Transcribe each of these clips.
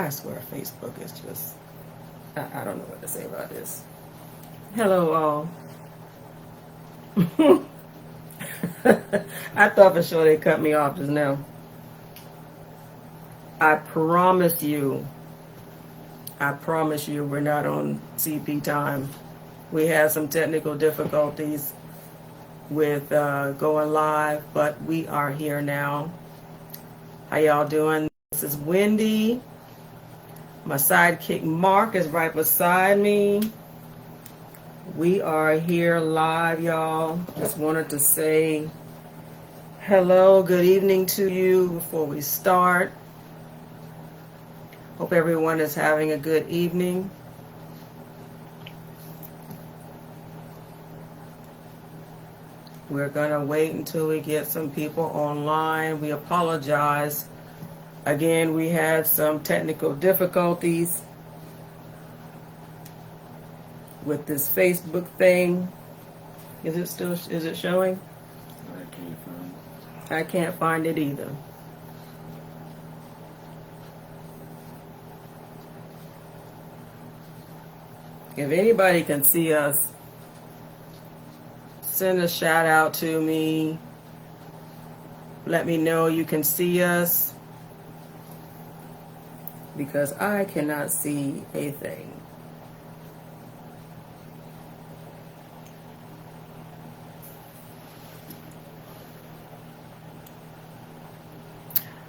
I swear Facebook is just, I don't know what to say about this. Hello, all. I thought for sure they cut me off just now. I promise you, we're not on CP time. We had some technical difficulties with going live, but we are here now. How y'all doing? This is Wendy. My sidekick Mark is right beside me. We are here live, y'all. Just wanted to say hello, good evening to you before we start. Hope everyone is having a good evening. We're gonna wait until we get some people online. We apologize. Again, we had some technical difficulties with this Facebook thing. Is it showing? I can't find it either. If anybody can see us, send a shout out to me. Let me know you can see us, because I cannot see a thing.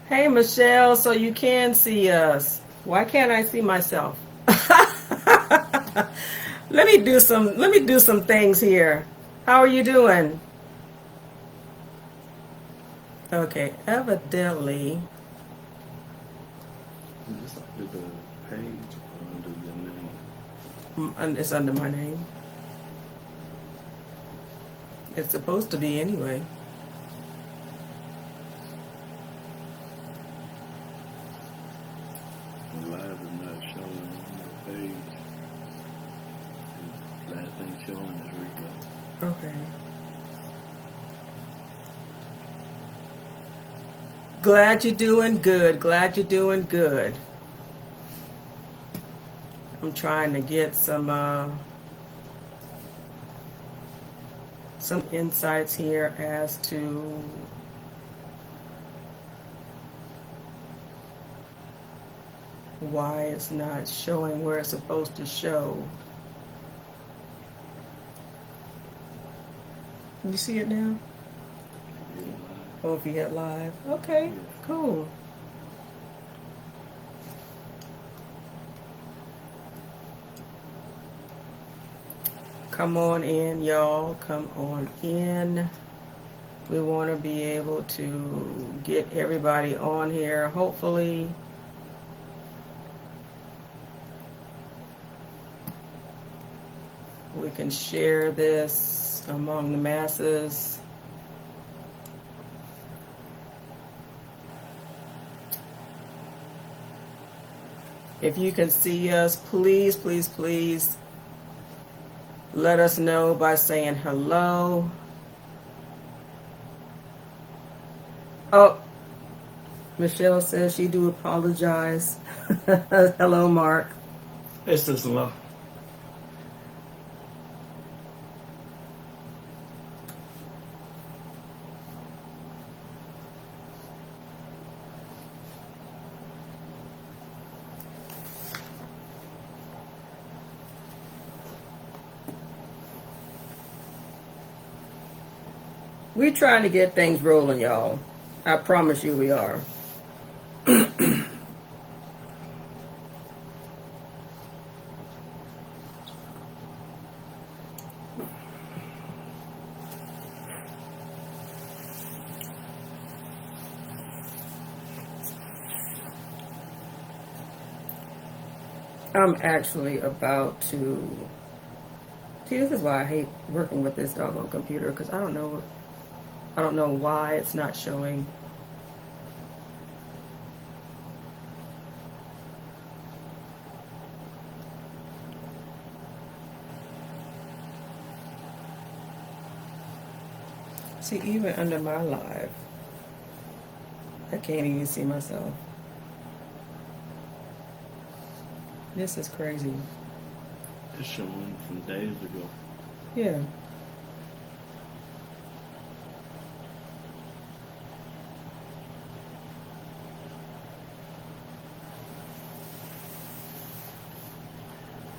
Hey Michelle, so you can see us. Why can't I see myself? Let me do some things here. How are you doing? Okay, evidently. Is this under the page or under your name? It's under my name. It's supposed to be anyway. Live is not showing on the page. Last thing showing is Rico. Okay. Glad you're doing good. Glad you're doing good. I'm trying to get some insights here as to why it's not showing where it's supposed to show. You see it now? Oh, if you hit live. Okay, cool. Come on in, y'all. Come on in. We want to be able to get everybody on here. Hopefully, we can share this among the masses. If you can see us, please, please, please let us know by saying hello. Oh, Michelle says she do apologize. Hello, Mark. It's just low. We're trying to get things rolling, y'all. I promise you we are. I'm actually about to... See, this is why I hate working with this doggone computer, because I don't know why it's not showing. See, even under my live, I can't even see myself. This is crazy. It's showing from days ago. Yeah.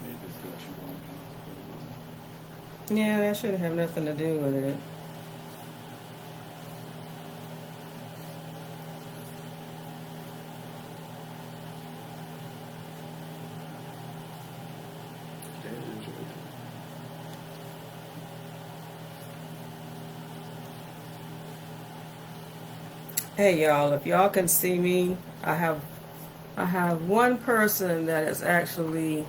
Maybe it's got you on. Yeah, that shouldn't have nothing to do with it. That is right. Hey y'all, if y'all can see me, I have one person that is actually,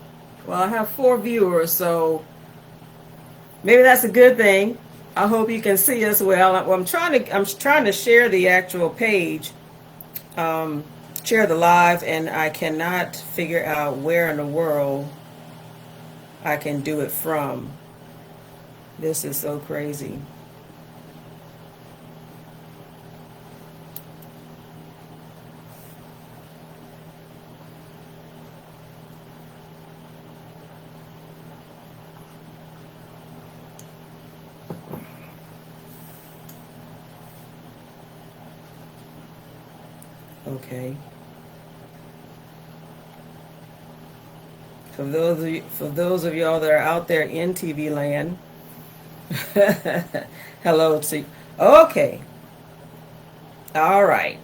well, I have 4 viewers, so maybe that's a good thing. I hope you can see us well. I'm trying to share the actual page, share the live, and I cannot figure out where in the world I can do it from. This is so crazy. Okay. For those of y'all that are out there in TV land, hello to you. Okay. All right.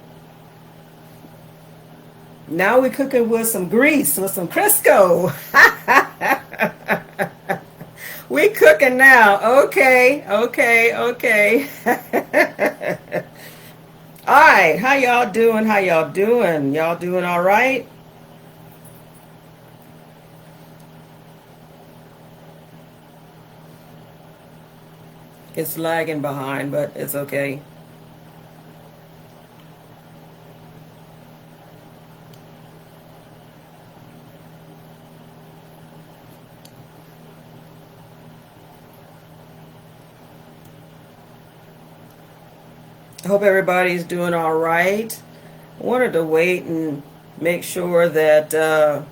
Now we're cooking with some grease, with some Crisco. We cooking now. Okay. All right. How y'all doing? Y'all doing all right? It's lagging behind, but it's okay. I hope everybody's doing all right. I wanted to wait and make sure that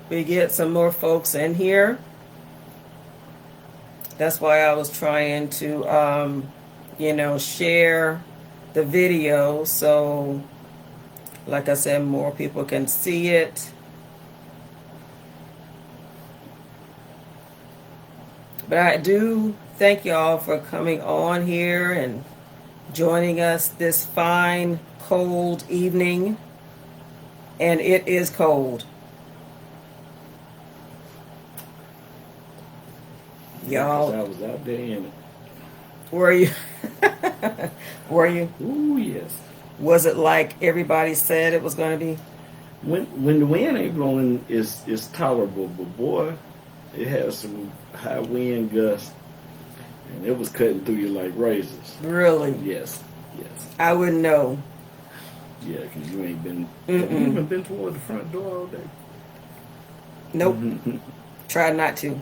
we get some more folks in here. That's why I was trying to, share the video so, like I said, more people can see it. But I do thank y'all for coming on here and joining us this fine, cold evening. And it is cold. Y'all. I was out there in it. Were you? Were you? Ooh, yes. Was it like everybody said it was going to be? When the wind ain't blowing, it's tolerable. But boy, it has some high wind gusts, and it was cutting through you like razors. Really? Yes. I wouldn't know. Yeah, because you ain't been. Have you even been toward the front door all day? Nope. Tried not to.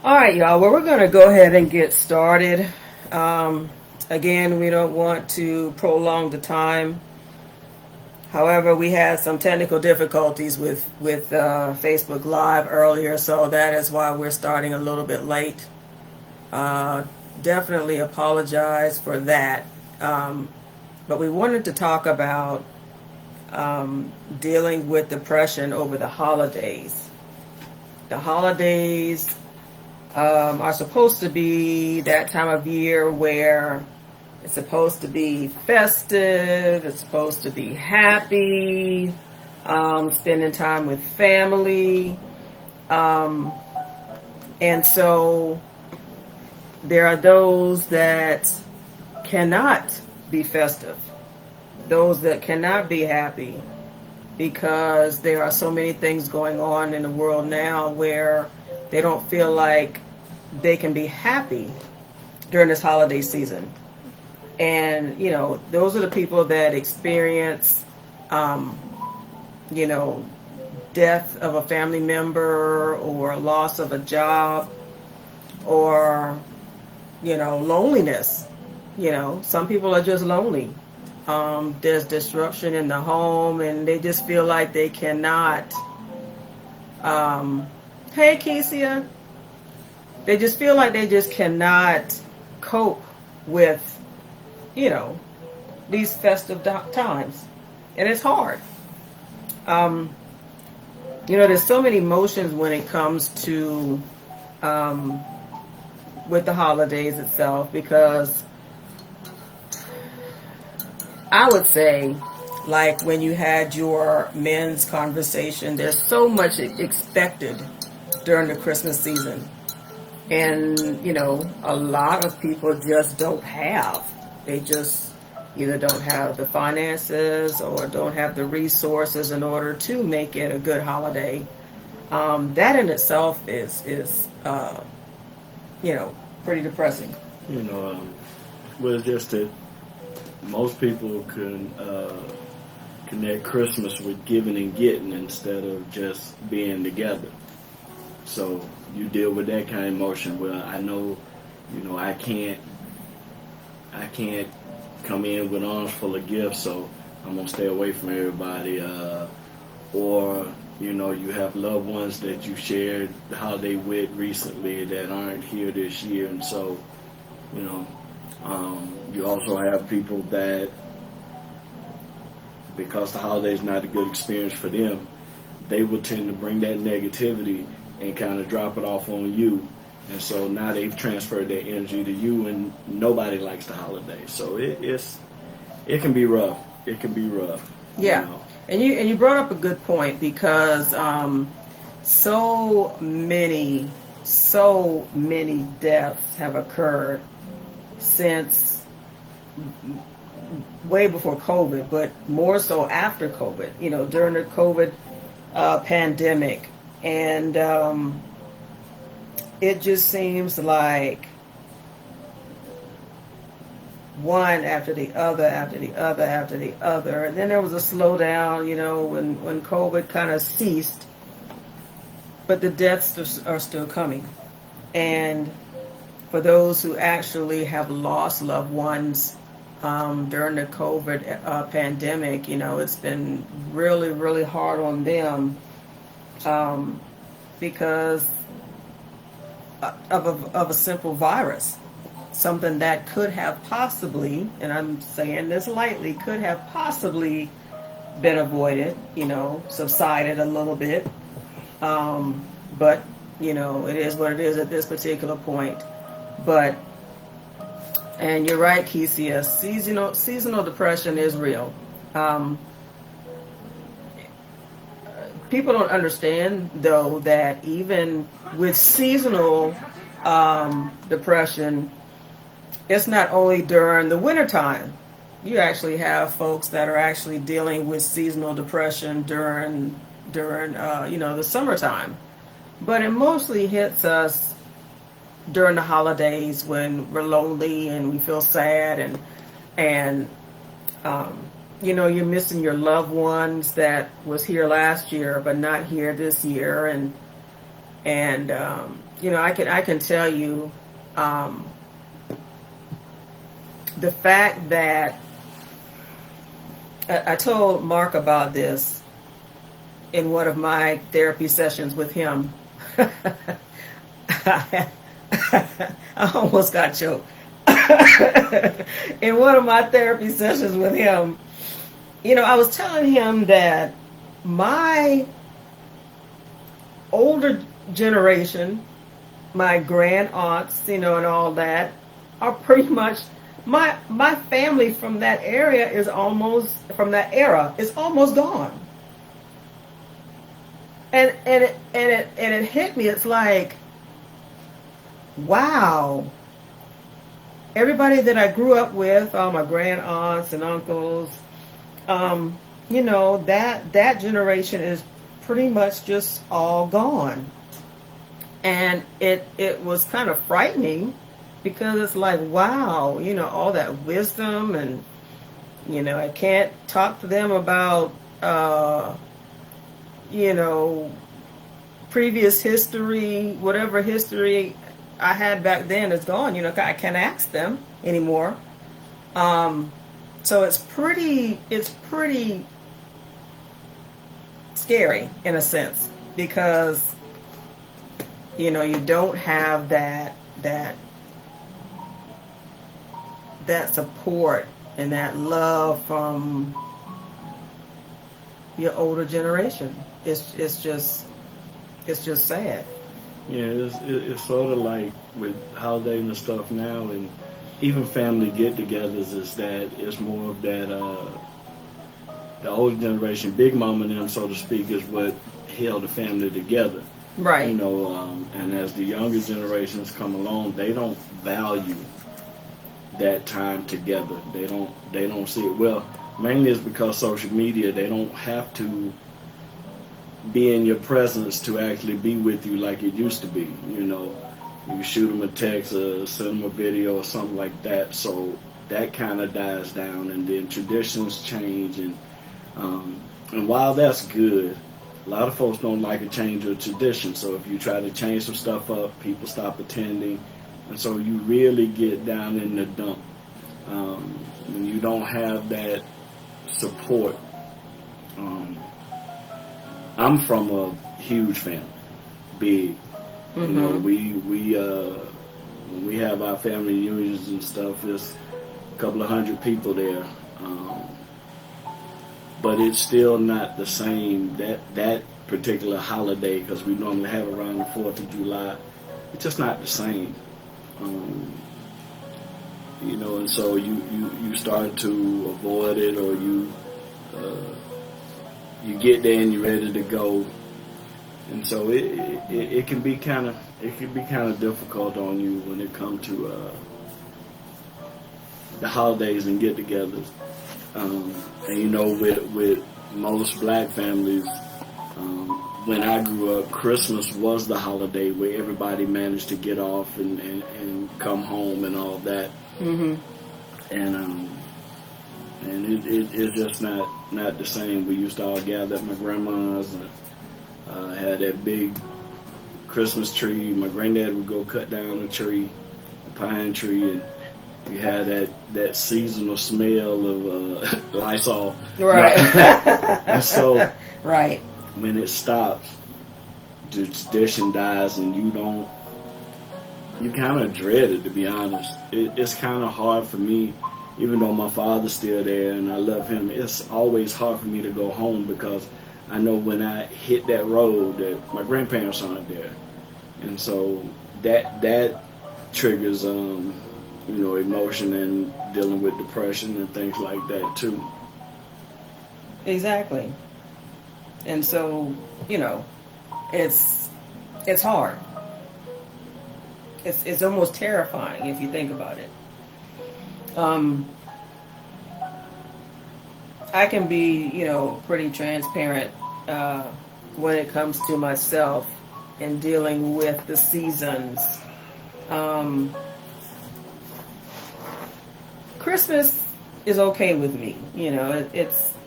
All right, y'all. Well, we're going to go ahead and get started. Again, we don't want to prolong the time. However, we had some technical difficulties with Facebook Live earlier, so that is why we're starting a little bit late. Definitely apologize for that. But we wanted to talk about dealing with depression over the holidays. The holidays are supposed to be that time of year where it's supposed to be festive, it's supposed to be happy, spending time with family. And so there are those that cannot be festive, those that cannot be happy, because there are so many things going on in the world now where they don't feel like they can be happy during this holiday season. And, you know, those are the people that experience, you know, death of a family member or loss of a job or, you know, loneliness. You know, some people are just lonely. There's disruption in the home and they just feel like they cannot, hey Kesia, they just feel like they just cannot cope with, you know, these festive times. And it's hard. You know, there's so many emotions when it comes to with the holidays itself, because I would say, like when you had your men's conversation, there's so much expected during the Christmas season. And, you know, a lot of people just don't have. They just either don't have the finances or don't have the resources in order to make it a good holiday. That in itself is you know, pretty depressing. You know, well, it's just that most people can connect Christmas with giving and getting instead of just being together. So you deal with that kind of emotion. Well, I know, you know, I can't come in with arms full of gifts, so I'm gonna stay away from everybody. Or, you know, you have loved ones that you shared the holiday with recently that aren't here this year, and so, you know, you also have people that, because the holiday is not a good experience for them, they will tend to bring that negativity and kind of drop it off on you. And so now they've transferred that energy to you, and nobody likes the holiday. So it can be rough. It can be rough. Yeah. You know? And you brought up a good point, because so many deaths have occurred since way before COVID, but more so after COVID, you know, during the COVID pandemic. And it just seems like one after the other, after the other, after the other. And then there was a slowdown, you know, when COVID kind of ceased, but the deaths are still coming. And for those who actually have lost loved ones during the COVID pandemic, you know, it's been really, really hard on them because of a simple virus. Something that could have possibly, and I'm saying this lightly, could have possibly been avoided, you know, subsided a little bit. But, you know, it is what it is at this particular point. But, and you're right, Kesia, seasonal depression is real. People don't understand, though, that even with seasonal depression, it's not only during the wintertime. You actually have folks that are actually dealing with seasonal depression during you know, the summertime. But it mostly hits us during the holidays when we're lonely and we feel sad, and you know, you're missing your loved ones that was here last year but not here this year, and you know, I can tell you the fact that I told Mark about this in one of my therapy sessions with him. I almost got choked. In one of my therapy sessions with him, you know, I was telling him that my older generation, my grand aunts, you know, and all that, are pretty much my family from that area is almost gone. And it hit me. It's like, wow. Everybody that I grew up with, all my grand aunts and uncles, that generation is pretty much just all gone. And it was kind of frightening because it's like, wow, all that wisdom, and I can't talk to them about you know previous history, whatever history I had back then is gone. I can't ask them anymore. So it's pretty scary in a sense, because you don't have that support and that love from your older generation. It's just sad. Yeah, it's sort of like with holidays and stuff now, and even family get-togethers, is that it's more of that the older generation, Big Mama and them, so to speak, is what held the family together. Right. And as the younger generations come along, they don't value that time together. They don't see it. Well, mainly it's because social media. They don't have to be in your presence to actually be with you like it used to be. You shoot them a text or send them a video or something like that. So that kind of dies down, and then traditions change. And while that's good, a lot of folks don't like a change of tradition. So if you try to change some stuff up, people stop attending. And so you really get down in the dump. When you don't have that support. I'm from a huge family, big. Mm-hmm. When we have our family reunions and stuff, there's a couple of hundred people there. But it's still not the same, that particular holiday, because we normally have around the 4th of July. It's just not the same. And so you start to avoid it, or you get there and you're ready to go, and so it can be kind of difficult on you when it comes to the holidays and get-togethers. And with most black families, when I grew up, Christmas was the holiday where everybody managed to get off and come home and all that. Mm-hmm. And it's just not the same. We used to all gather at my grandma's and had that big Christmas tree. My granddad would go cut down a tree, a pine tree, and you had that seasonal smell of Lysol. Right. And so right. when it stops, the tradition dies, and you kind of dread it, to be honest. It's kind of hard for me, even though my father's still there and I love him. It's always hard for me to go home, because I know when I hit that road that my grandparents aren't there, and so that triggers emotion and dealing with depression and things like that too. Exactly. And so it's hard. It's almost terrifying if you think about it. I can be, pretty transparent when it comes to myself and dealing with the seasons. Christmas is okay with me.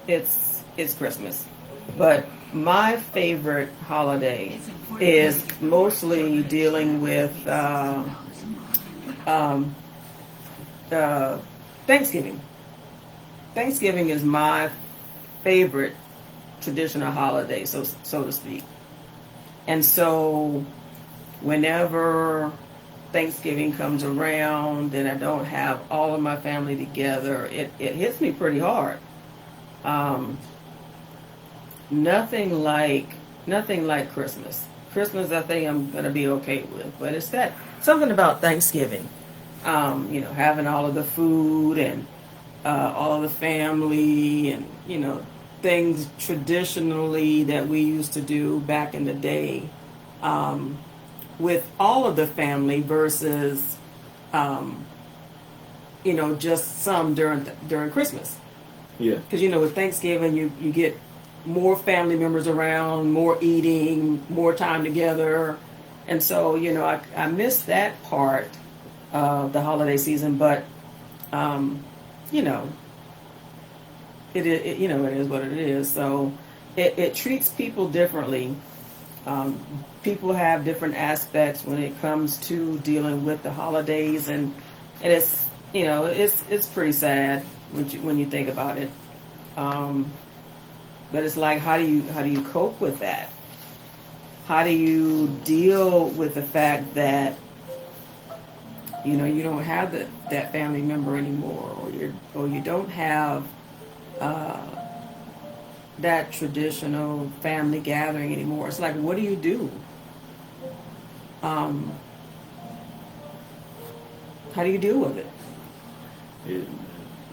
It's Christmas. But my favorite holiday is mostly dealing with Thanksgiving. Thanksgiving is my favorite traditional holiday, so to speak. And so whenever Thanksgiving comes around and I don't have all of my family together, it hits me pretty hard. Nothing like Christmas. Christmas, I think I'm gonna be okay with, but it's that something about Thanksgiving. Having all of the food and all of the family, and things traditionally that we used to do back in the day, with all of the family versus just some during Christmas. Yeah. Because, with Thanksgiving, you get more family members around, more eating, more time together. And so, I miss that part of the holiday season, but, you know, it is what it is. So it treats people differently. People have different aspects when it comes to dealing with the holidays, and it's it's pretty sad when you think about it. But it's like, how do you cope with that? How do you deal with the fact that you don't have that family member anymore, or you don't have that traditional family gathering anymore? It's like, what do you do? How do you deal with it?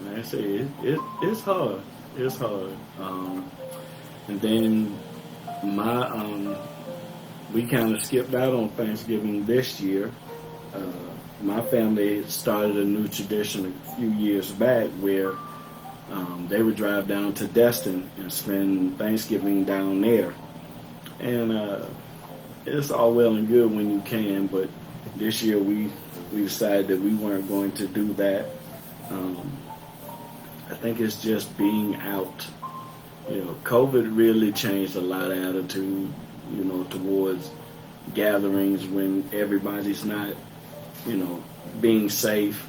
Like I say, it's hard. It's hard. And then we kind of skipped out on Thanksgiving this year. My family started a new tradition a few years back where they would drive down to Destin and spend Thanksgiving down there. And it's all well and good when you can, but this year we decided that we weren't going to do that. I think it's just being out. COVID really changed a lot of attitude, towards gatherings when everybody's not, being safe.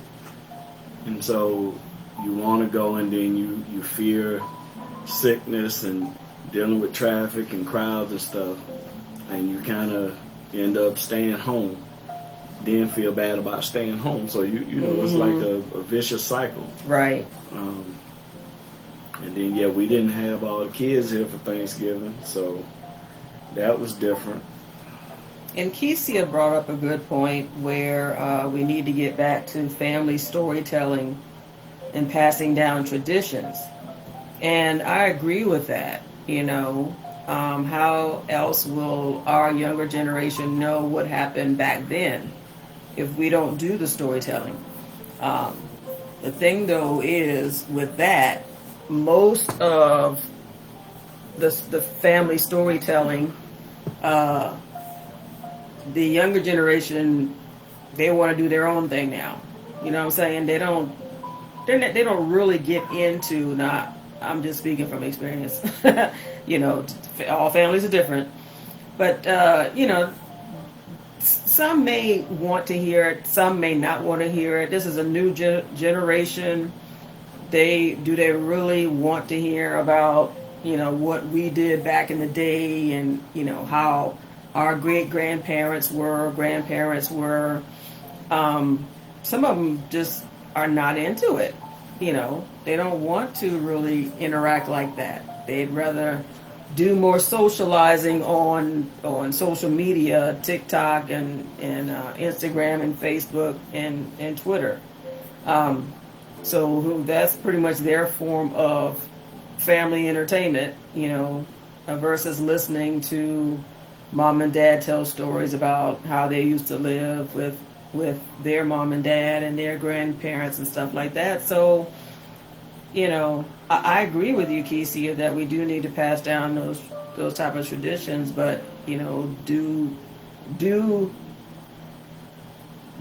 And so you want to go, and then you fear sickness and dealing with traffic and crowds and stuff, and you kind of end up staying home, then feel bad about staying home. So it's like a vicious cycle. Right. And then we didn't have all the kids here for Thanksgiving, so that was different. And Kesia brought up a good point where we need to get back to family storytelling and passing down traditions. And I agree with that. How else will our younger generation know what happened back then if we don't do the storytelling? The thing, though, is with that, most of the family storytelling, the younger generation, they want to do their own thing now. You know what I'm saying? They don't really get into, not, I'm just speaking from experience. All families are different, but some may want to hear it, some may not want to hear it. This is a new generation. Do they really want to hear about what we did back in the day, and how our grandparents were. Some of them just are not into it. They don't want to really interact like that. They'd rather do more socializing on social media, TikTok and Instagram and Facebook and Twitter. So that's pretty much their form of family entertainment, versus listening to mom and dad tell stories about how they used to live with their mom and dad and their grandparents and stuff like that. So, I agree with you, Kesia, that we do need to pass down those type of traditions, but do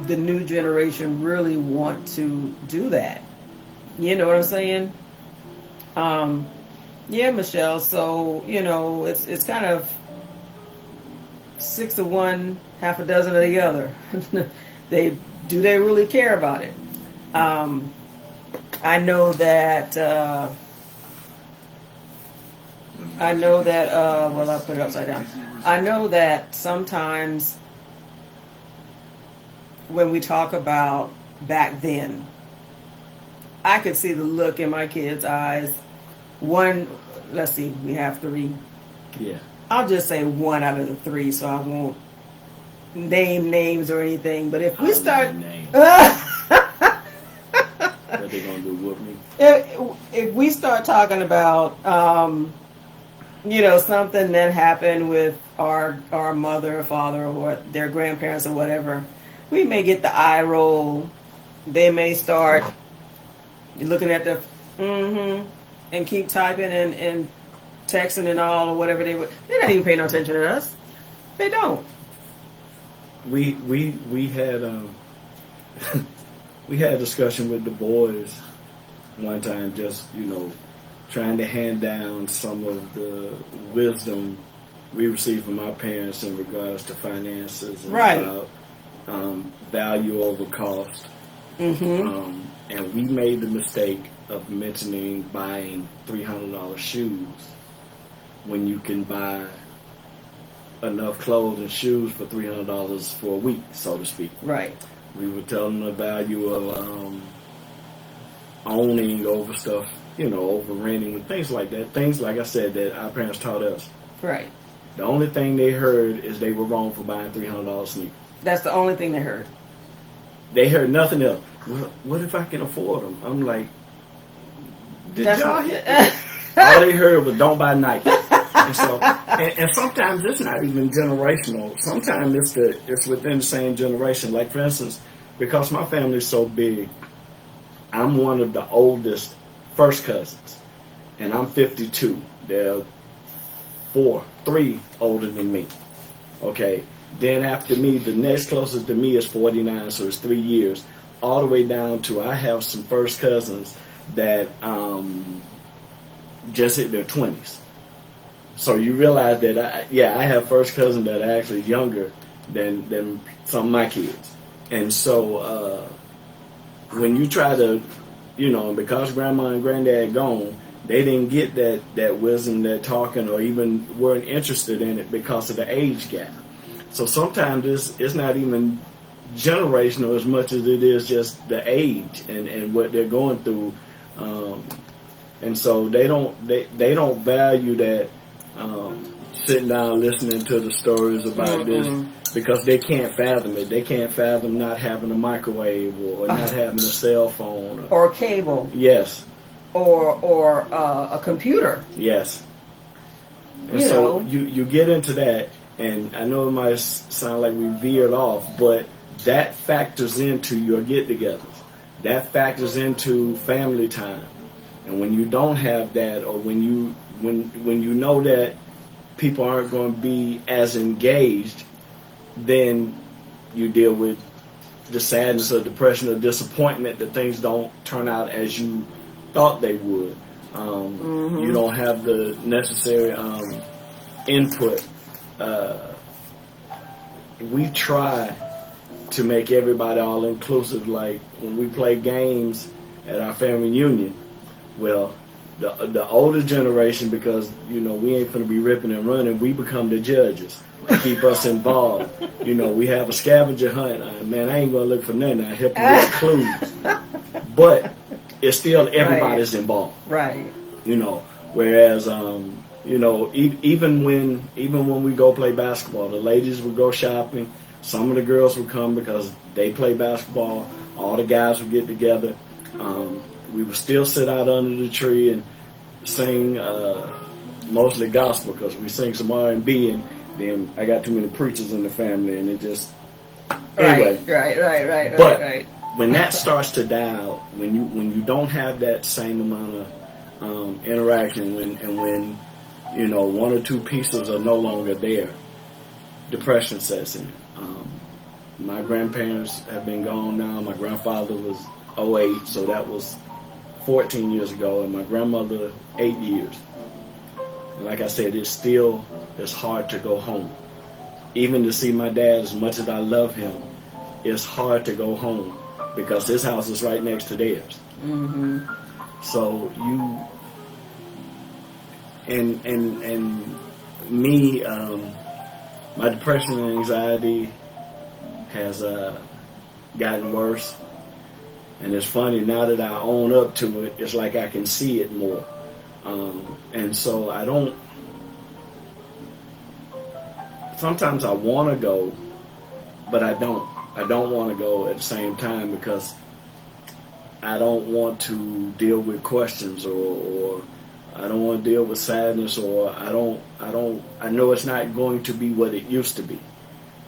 the new generation really want to do that? You know what I'm saying? Yeah, Michelle. So it's kind of 6 of one, half a dozen of the other. They really care about it? I know that. Well, I'll put it upside down. I know that sometimes when we talk about back then, I could see the look in my kids' eyes. Let's see, we have 3. Yeah. I'll just say 1 out of the 3, so I won't name names or anything. But if we start, what they gonna do with me? If we start talking about, something that happened with our mother or father or their grandparents or whatever, we may get the eye roll. They may start looking at the, and keep typing and texting and all or whatever they would. They're not even paying no attention to us. They don't. We had we had a discussion with the boys one time, just trying to hand down some of the wisdom we received from our parents in regards to finances and Right. about value over cost. Mm-hmm. And we made the mistake of mentioning buying $300 shoes when you can buy enough clothes and shoes for $300 for a week, so to speak. Right. We were telling the value of owning over stuff, over renting and things like that. Things, like I said, that our parents taught us. Right. The only thing they heard is they were wrong for buying $300 sneakers. That's the only thing they heard. They heard nothing else. Well, what if I can afford them? I'm like, did That's y'all what- hear that? All they heard was don't buy Nike. And so, and sometimes it's not even generational. Sometimes it's within the same generation. Like, for instance, because my family's so big, I'm one of the oldest first cousins, and I'm 52. There are three older than me. Okay. Then after me, the next closest to me is 49, so it's 3 years. All the way down to I have some first cousins that just hit their 20s. So you realize that I have first cousins that are actually younger than some of my kids. And so when you try to, because grandma and granddad gone, they didn't get that wisdom, that talking, or even weren't interested in it because of the age gap. So sometimes it's not even generational as much as it is just the age and what they're going through. And so they don't value that sitting down listening to the stories about this, because they can't fathom it. They can't fathom not having a microwave or not having a cell phone or cable. Yes. Or a computer. Yes. And so you get into that, and I know it might sound like we veered off, but that factors into your get-togethers. That factors into family time. And when you don't have that, or when you know that people aren't going to be as engaged, then you deal with the sadness or depression or disappointment that things don't turn out as you thought they would. You don't have the necessary input. We try to make everybody all inclusive. Like when we play games at our family reunion, well, the older generation, because we ain't gonna be ripping and running, we become the judges to keep us involved. We have a scavenger hunt. Man, I ain't gonna look for nothing. I help you with clues, but it's still everybody's involved. Right. Whereas even when we go play basketball, the ladies would go shopping. Some of the girls would come because they play basketball. All the guys would get together. We would still sit out under the tree and sing mostly gospel, because we sing some R&B, and then I got too many preachers in the family, and it just anyway. Right. But when that starts to die out, when you don't have that same amount of interaction, when one or two pieces are no longer there, depression sets in. My grandparents have been gone now. My grandfather was 08, so that was 14 years ago, and my grandmother 8 years. And like I said, it's hard to go home. Even to see my dad, as much as I love him, it's hard to go home because his house is right next to theirs. Mm-hmm. So and me, my depression and anxiety has gotten worse. And it's funny, now that I own up to it, it's like I can see it more. And so sometimes I want to go, but I don't. I don't want to go at the same time, because I don't want to deal with questions, or I don't want to deal with sadness, or I know it's not going to be what it used to be.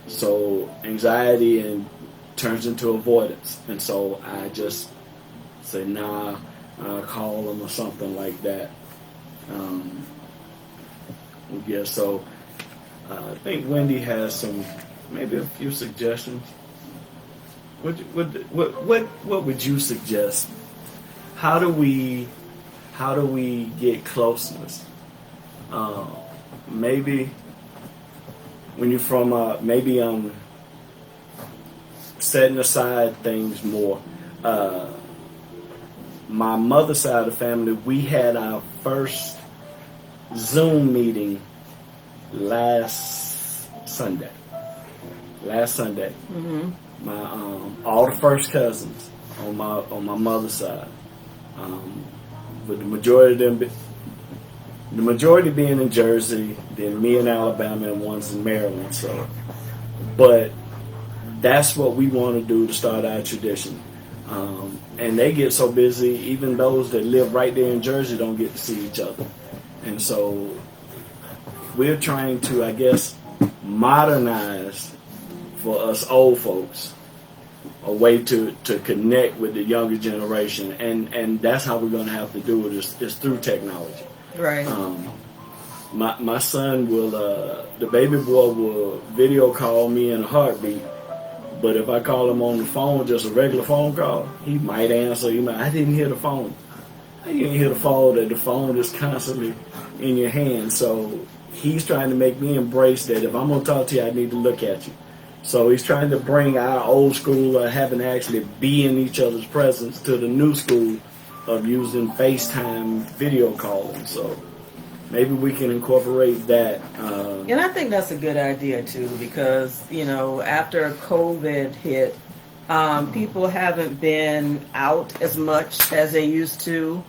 So anxiety turns into avoidance. And so I just say, nah, call them or something like that. Yeah, so I think Wendy has maybe a few suggestions. What would you suggest? How do we get closeness? Maybe when you're from maybe setting aside things more. My mother's side of the family, we had our first Zoom meeting last Sunday. Mm-hmm. My all the first cousins on my mother's side, with the majority being in Jersey, then me in Alabama, and one's in Maryland. So, but that's what we want to do to start our tradition. And they get so busy, even those that live right there in Jersey don't get to see each other. And so we're trying to, I guess, modernize for us old folks a way to connect with the younger generation. And that's how we're going to have to do it is through technology. Right. My son will, the baby boy will video call me in a heartbeat. But if I call him on the phone, just a regular phone call, he might answer. I didn't hear the phone. I didn't hear the phone. That the phone is constantly in your hand. So he's trying to make me embrace that. If I'm going to talk to you, I need to look at you. So he's trying to bring our old school of having to actually be in each other's presence to the new school of using FaceTime video calling. So maybe we can incorporate that. And I think that's a good idea too, because after COVID hit, people haven't been out as much as they used to,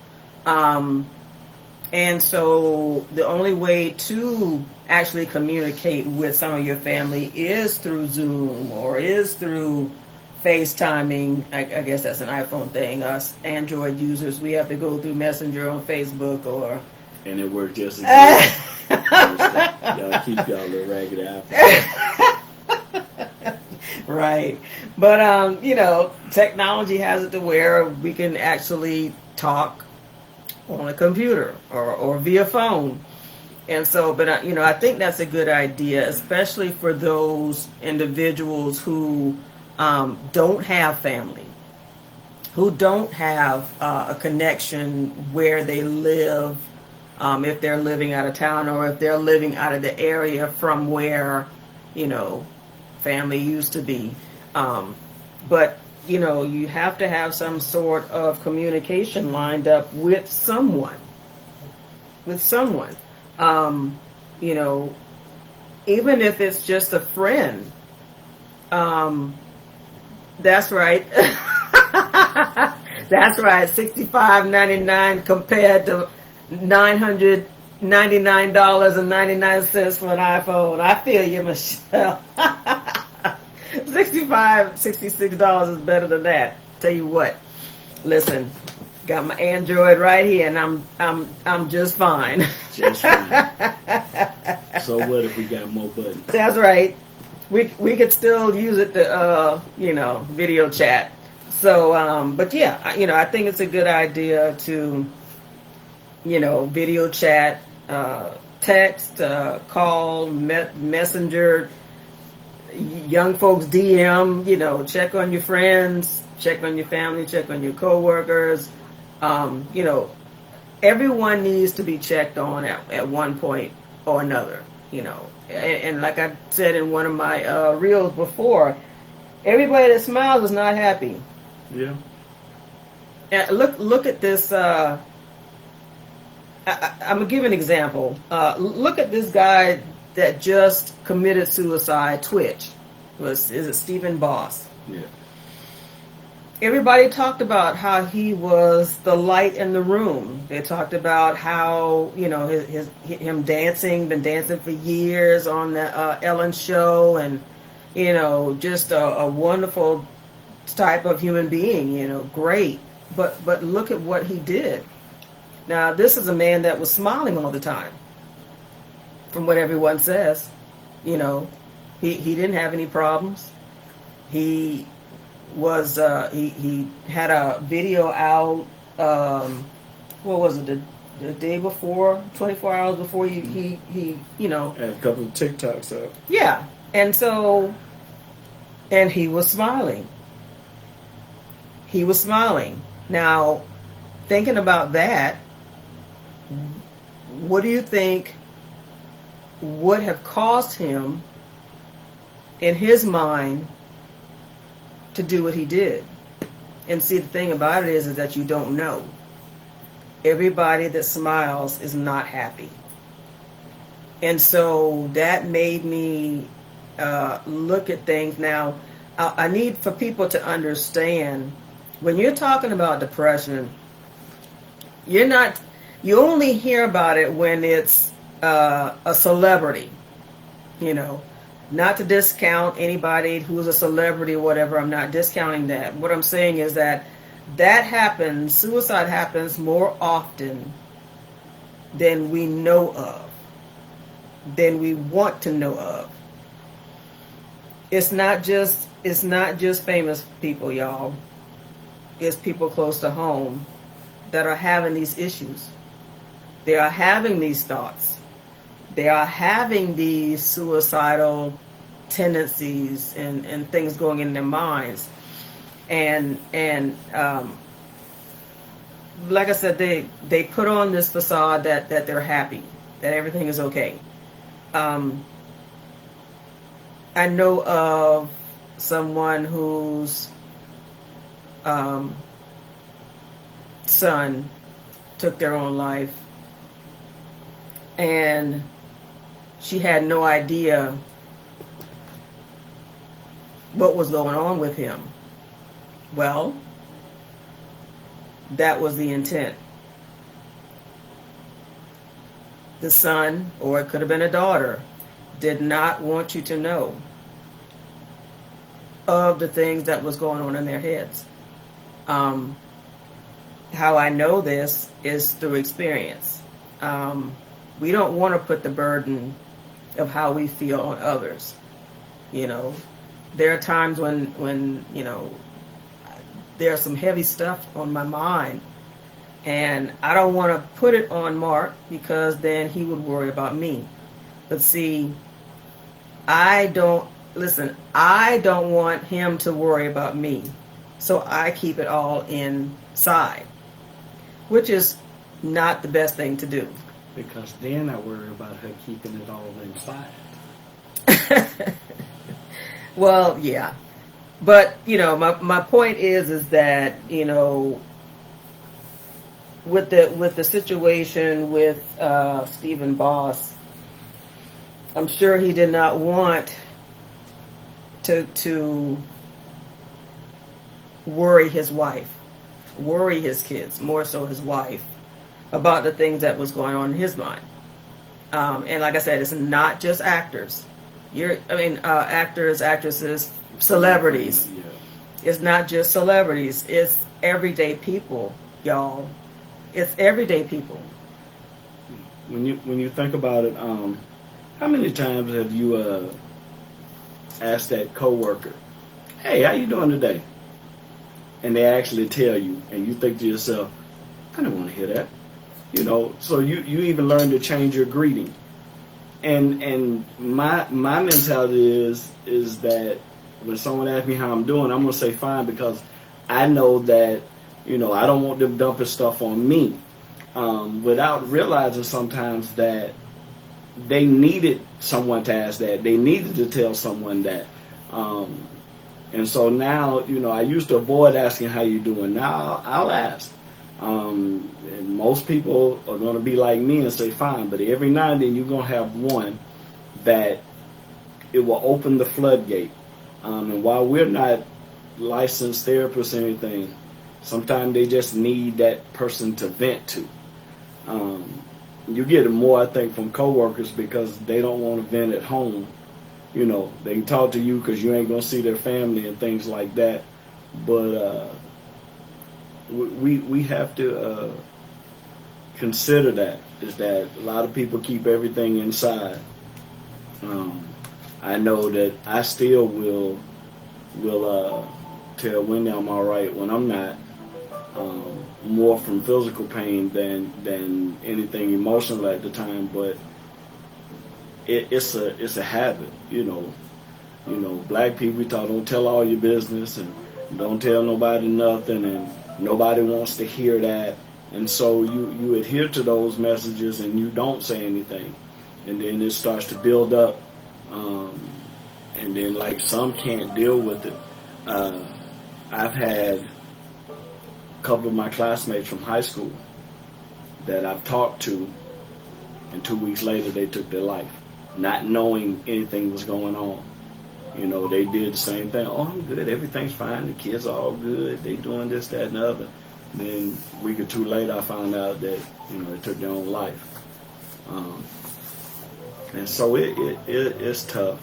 and so the only way to actually communicate with some of your family is through Zoom or is through FaceTiming. I guess that's an iPhone thing. Us Android users, we have to go through Messenger on Facebook or. And it worked just as good. Y'all keep y'all little ragged apples. Right. But, technology has it to where we can actually talk on a computer or via phone. And so, but, I think that's a good idea, especially for those individuals who don't have family, who don't have a connection where they live. If they're living out of town or if they're living out of the area from where, family used to be. But, you have to have some sort of communication lined up with someone. Even if it's just a friend. That's right. That's right. $65.99 compared to $999.99 for an iPhone. I feel you, Michelle. $66 is better than that. Tell you what. Listen, got my Android right here, and I'm just fine. Just fine. So what if we got more buttons? That's right. We could still use it to video chat. So but yeah, I think it's a good idea to video chat, text, call, messenger, young folks DM, check on your friends, check on your family, check on your coworkers. Everyone needs to be checked on at one point or another, And like I said in one of my reels before, everybody that smiles is not happy. Yeah. And look at this. I'm gonna give an example. Look at this guy that just committed suicide. Twitch is it Stephen Boss? Yeah. Everybody talked about how he was the light in the room. They talked about how him dancing, been dancing for years on the Ellen show, and just a wonderful type of human being. Great. But look at what he did. Now, this is a man that was smiling all the time, from what everyone says. He didn't have any problems. He was he had a video out what was it, the day before, 24 hours before he Had a couple of TikToks up. yeah. And so, and he was smiling. He was smiling. Now, thinking about that, what do you think would have caused him in his mind to do what he did? And see, the thing about it is that you don't know. Everybody that smiles is not happy. And so that made me look at things. Now, I need for people to understand, when you're talking about depression, you only hear about it when it's a celebrity, not to discount anybody who's a celebrity or whatever. I'm not discounting that. What I'm saying is that happens, suicide happens more often than we know of, than we want to know of. It's not just famous people, y'all. It's people close to home that are having these issues. They are having these thoughts. They are having these suicidal tendencies and things going in their minds. And like I said, they put on this facade that they're happy, that everything is okay. I know of someone whose son took their own life, and she had no idea what was going on with him. Well, that was the intent. The son, or it could have been a daughter, did not want you to know of the things that was going on in their heads. How I know this is through experience. We don't want to put the burden of how we feel on others. There are times when there's some heavy stuff on my mind, and I don't want to put it on Mark because then he would worry about me. But see, I don't want him to worry about me, so I keep it all inside, which is not the best thing to do. Because then I worry about her keeping it all inside. Well, yeah. But, my point is that, with the situation with Stephen Boss, I'm sure he did not want to worry his wife, worry his kids, more so his wife, about the things that was going on in his mind. And like I said, it's not just actors. Actors, actresses, celebrities. Yeah. It's not just celebrities. It's everyday people, y'all. It's everyday people. When you think about it, how many times have you asked that coworker, "Hey, how you doing today?" And they actually tell you, and you think to yourself, "I don't want to hear that." So you even learn to change your greeting. And my mentality is that when someone asks me how I'm doing, I'm gonna say fine, because I know that I don't want them dumping stuff on me, without realizing sometimes that they needed someone to ask that. They needed to tell someone that. And so now, I used to avoid asking how you doing. Now I'll ask. And most people are going to be like me and say fine, but every now and then you're going to have one that it will open the floodgate. And while we're not licensed therapists or anything, sometimes they just need that person to vent to. You get it more, I think, from coworkers because they don't want to vent at home. They can talk to you because you ain't going to see their family and things like that. But we have to consider that a lot of people keep everything inside. I know that I still will tell Wendy I'm all right when I'm not, more from physical pain than anything emotional at the time. But it's a habit, you know. You know, black people, we talk, don't tell all your business and don't tell nobody nothing, and nobody wants to hear that. And so you adhere to those messages and you don't say anything. And then it starts to build up. And then, like, some can't deal with it. I've had a couple of my classmates from high school that I've talked to, and 2 weeks later they took their life, not knowing anything was going on. You know, they did the same thing. Oh, I'm good. Everything's fine. The kids are all good. They doing this, that, and the other. Then a week or two later, I found out that, you know, they took their own life. And so it's tough.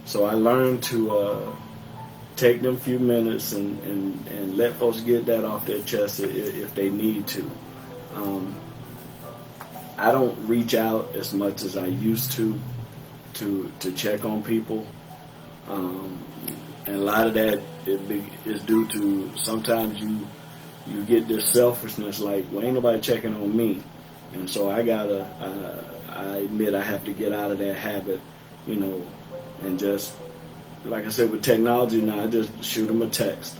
So I learned to take them few minutes and let folks get that off their chest if they need to. I don't reach out as much as I used to check on people. And a lot of that is due to sometimes you get this selfishness, like, well, ain't nobody checking on me. And so I admit I have to get out of that habit, you know, and just, like I said, with technology now, I just shoot them a text.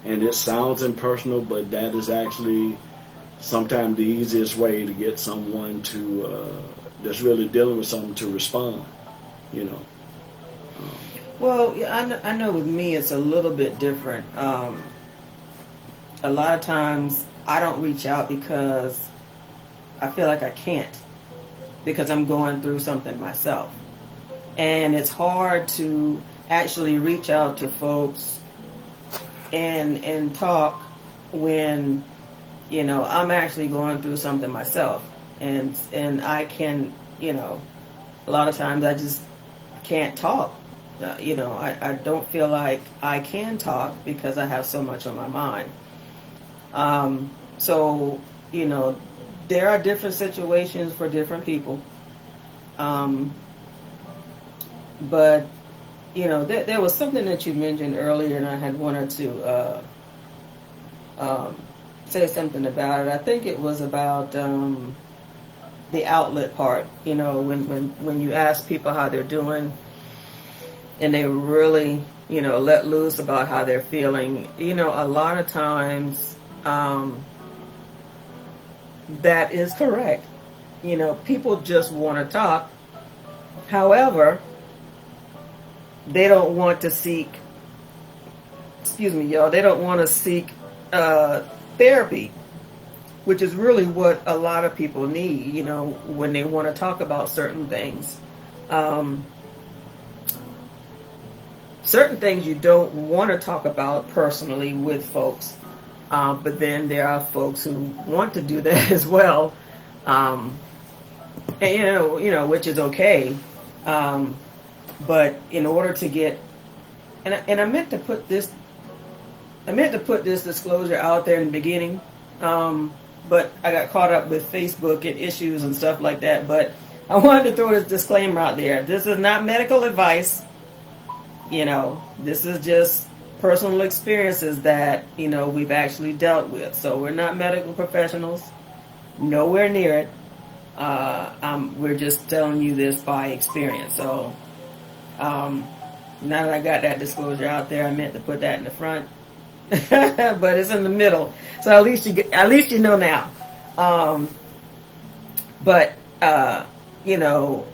And it sounds impersonal, but that is actually sometimes the easiest way to get someone to, that's really dealing with something, to respond, you know. Well, yeah, I know with me it's a little bit different. A lot of times I don't reach out because I feel like I can't, because I'm going through something myself. And it's hard to actually reach out to folks and talk when, you know, I'm actually going through something myself. And I can, you know, a lot of times I just can't talk. You know, I don't feel like I can talk because I have so much on my mind. So, you know, there are different situations for different people. But, you know, there was something that you mentioned earlier, and I had wanted to say something about it. I think it was about the outlet part. You know, when you ask people how they're doing, and they really, you know, let loose about how they're feeling. You know, a lot of times that is correct. You know, people just want to talk. However, they don't want to seek, excuse me, y'all, they don't want to seek therapy, which is really what a lot of people need, you know, when they want to talk about certain things. Certain things you don't want to talk about personally with folks, but then there are folks who want to do that as well, and you know, which is okay. But in order to get, and I meant to put this disclosure out there in the beginning, but I got caught up with Facebook and issues and stuff like that. But I wanted to throw this disclaimer out there. This is not medical advice. You know, this is just personal experiences that, you know, we've actually dealt with. So we're not medical professionals, nowhere near it. We're just telling you this by experience. So now that I got that disclosure out there, I meant to put that in the front, but it's in the middle. So at least you know now. But you know,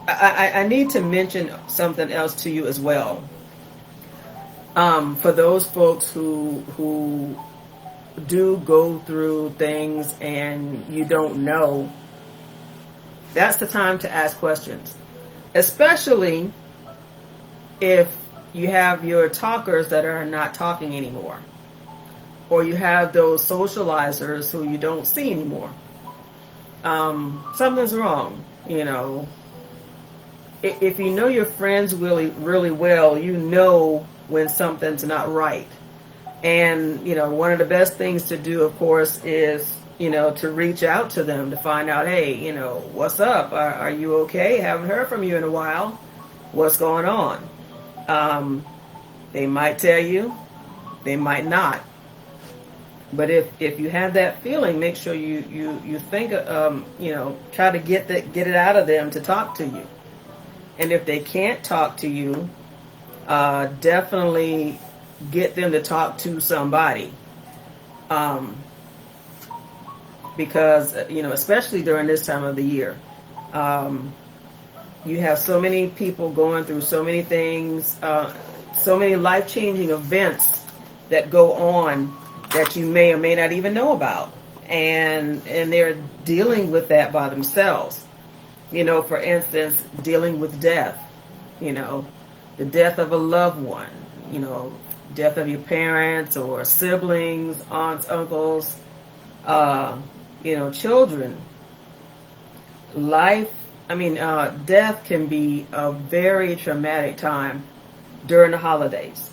I need to mention something else to you as well. For those folks who do go through things and you don't know, that's the time to ask questions, especially if you have your talkers that are not talking anymore, or you have those socializers who you don't see anymore. Something's wrong, you know. If you know your friends really, really well, you know when something's not right. And, you know, one of the best things to do, of course, is, you know, to reach out to them to find out, hey, you know, what's up? Are you okay? Haven't heard from you in a while. What's going on? They might tell you, they might not. But if you have that feeling, make sure you think, try to get it out of them to talk to you. And if they can't talk to you, definitely get them to talk to somebody. Because, especially during this time of the year, you have so many people going through so many things, so many life-changing events that go on that you may or may not even know about. And they're dealing with that by themselves. For instance, dealing with death, the death of a loved one, death of your parents or siblings, aunts, uncles, children. Death can be a very traumatic time during the holidays.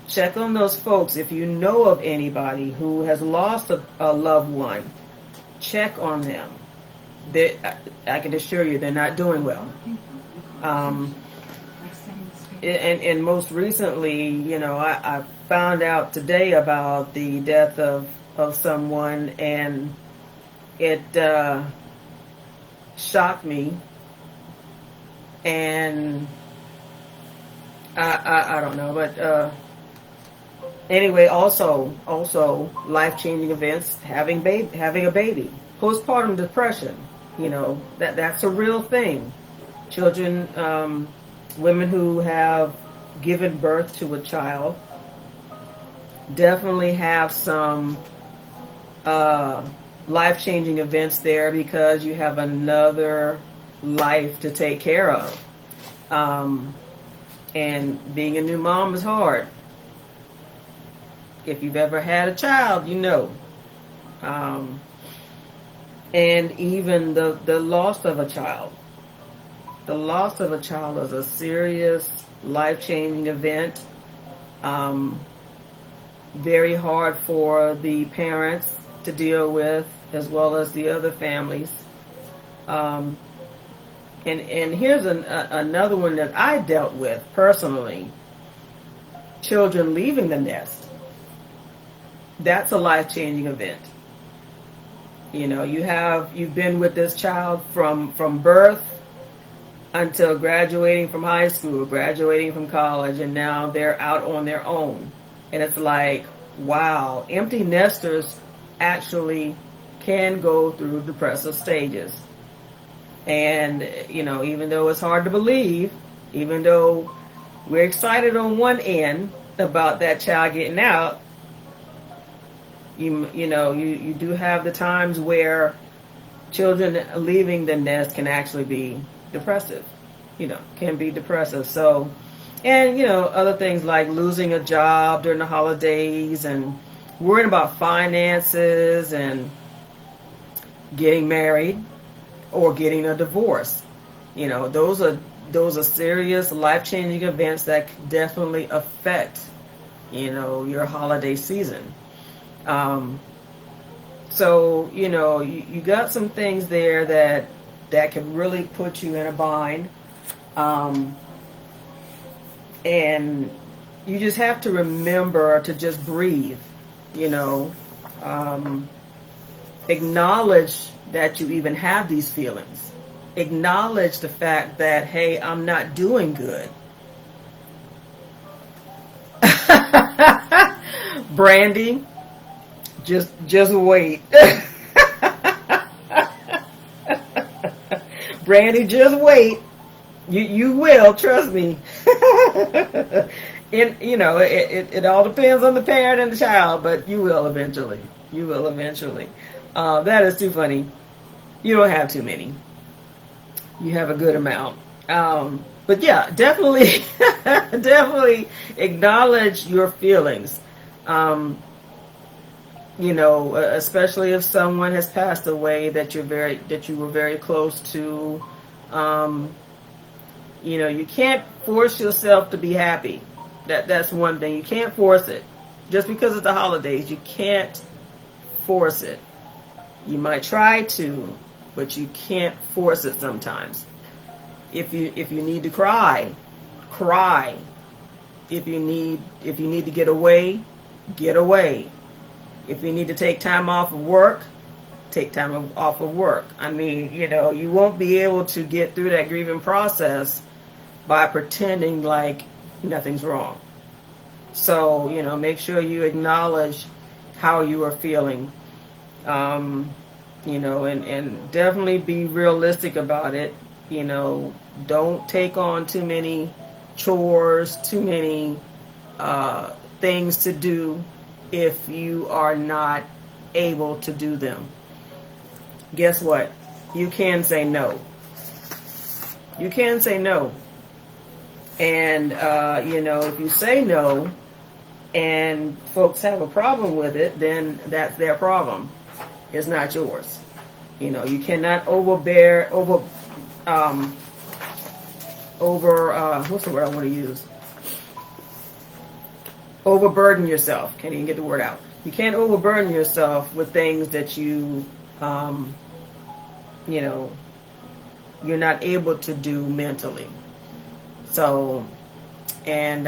Check on those folks. If you know of anybody who has lost a loved one, check on them. I can assure you they're not doing well. And most recently, I found out today about the death of someone, and it shocked me. And I don't know, but anyway, also life-changing events, having a baby, postpartum depression, that's a real thing. Children, women who have given birth to a child definitely have some life-changing events there, because you have another life to take care of. And being a new mom is hard. If you've ever had a child, and even the loss of a child. The loss of a child is a serious, life-changing event. Very hard for the parents to deal with, as well as the other families. And here's another one that I dealt with personally. Children leaving the nest. That's a life-changing event. You've been with this child from birth until graduating from high school, graduating from college, and now they're out on their own. And it's like, wow, empty nesters actually can go through depressive stages. And, even though it's hard to believe, even though we're excited on one end about that child getting out, you do have the times where children leaving the nest can actually be depressive, can be depressive. So, and, other things like losing a job during the holidays and worrying about finances and getting married or getting a divorce. Those are serious life-changing events that definitely affect, your holiday season. So, you got some things there that can really put you in a bind. And you just have to remember to just breathe, acknowledge that you even have these feelings. Acknowledge the fact that, hey, I'm not doing good. Brandy, just wait. Brandy, just wait. You will, trust me. And it all depends on the parent and the child, but you will eventually. You will eventually. That is too funny. You don't have too many. You have a good amount. But yeah, definitely, definitely acknowledge your feelings. Especially if someone has passed away that you were very close to. You can't force yourself to be happy. That's one thing. You can't force it. Just because it's the holidays, you can't force it. You might try to, but you can't force it sometimes. If you need to cry, cry. If you need to get away, get away. If you need to take time off of work, take time off of work. I mean, you won't be able to get through that grieving process by pretending like nothing's wrong. So, make sure you acknowledge how you are feeling. And definitely be realistic about it. Don't take on too many chores, too many things to do if you are not able to do them. Guess what? You can say no. You can say no. And, if you say no and folks have a problem with it, then that's their problem. It's not yours. You cannot what's the word I want to use? Overburden yourself. Can't even get the word out. You can't overburden yourself with things that you're not able to do mentally. So, and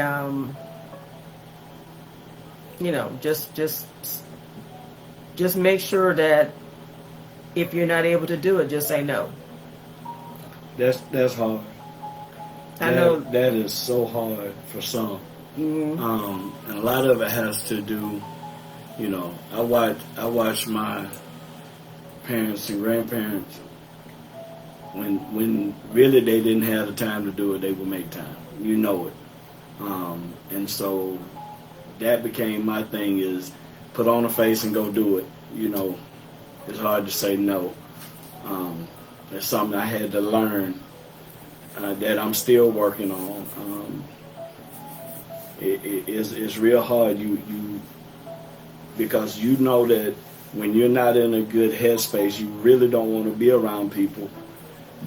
just make sure that if you're not able to do it, just say no. That's hard. I know that is so hard for some. Mm-hmm. And a lot of it has to do, I watched my parents and grandparents when really they didn't have the time to do it, they would make time. It. And so that became my thing, is put on a face and go do it. It's hard to say no. It's something I had to learn that I'm still working on. It's real hard. You because that when you're not in a good headspace, you really don't want to be around people,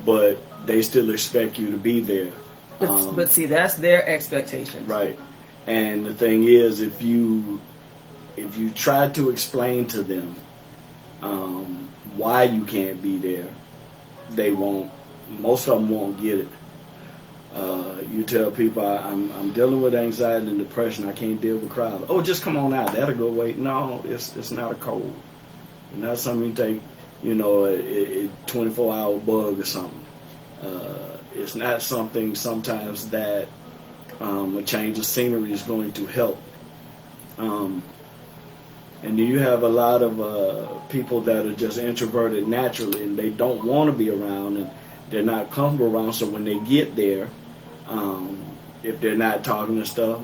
but they still expect you to be there. But see, that's their expectation. Right. And the thing is, if you try to explain to them why you can't be there, they won't. Most of them won't get it. You tell people, I'm dealing with anxiety and depression. I can't deal with crowds. Oh, just come on out. That'll go away. No, it's not a cold. It's not something you take, a 24-hour bug or something. It's not something sometimes that a change of scenery is going to help. And you have a lot of people that are just introverted naturally, and they don't want to be around, and they're not comfortable around. So when they get there, if they're not talking and stuff,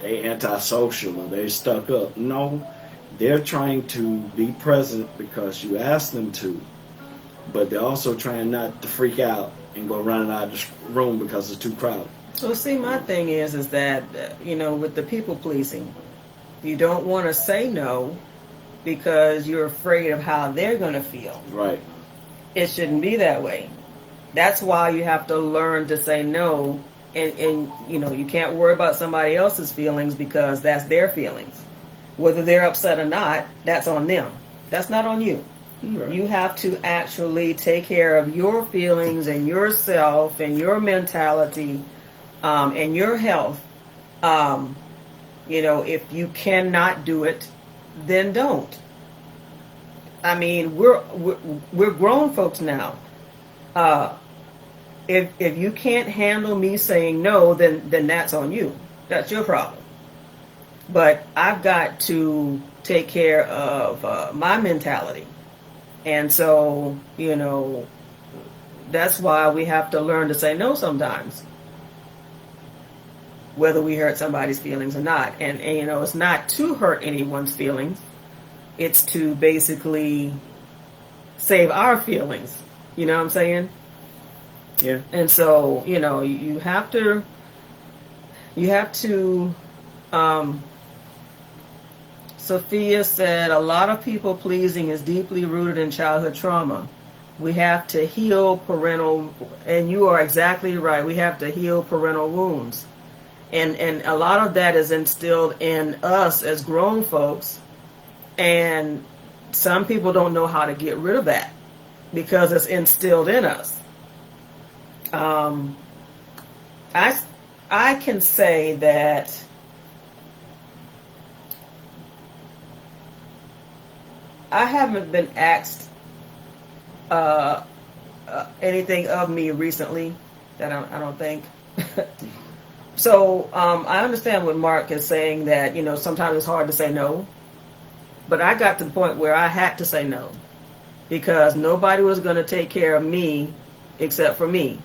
they antisocial or they stuck up. No, they're trying to be present because you asked them to, but they're also trying not to freak out and go running out of the room because it's too crowded. So see, my thing is that, with the people pleasing, you don't want to say no because you're afraid of how they're going to feel. Right. It shouldn't be that way. That's why you have to learn to say no, and you can't worry about somebody else's feelings because that's their feelings. Whether they're upset or not, that's on them. That's not on you. Right. You have to actually take care of your feelings and yourself and your mentality and your health. If you cannot do it, then don't. I mean, we're grown folks now. If you can't handle me saying no, then that's on you. That's your problem. But I've got to take care of my mentality. And so, that's why we have to learn to say no sometimes, whether we hurt somebody's feelings or not. And it's not to hurt anyone's feelings. It's to basically save our feelings. You know what I'm saying? Yeah. And so, you have to, Sophia said, a lot of people pleasing is deeply rooted in childhood trauma. We have to heal parental, and you are exactly right. We have to heal parental wounds. And a lot of that is instilled in us as grown folks. And some people don't know how to get rid of that because it's instilled in us. I can say that I haven't been asked anything of me recently that I don't think. So I understand what Mark is saying, that sometimes it's hard to say no, but I got to the point where I had to say no because nobody was going to take care of me except for me.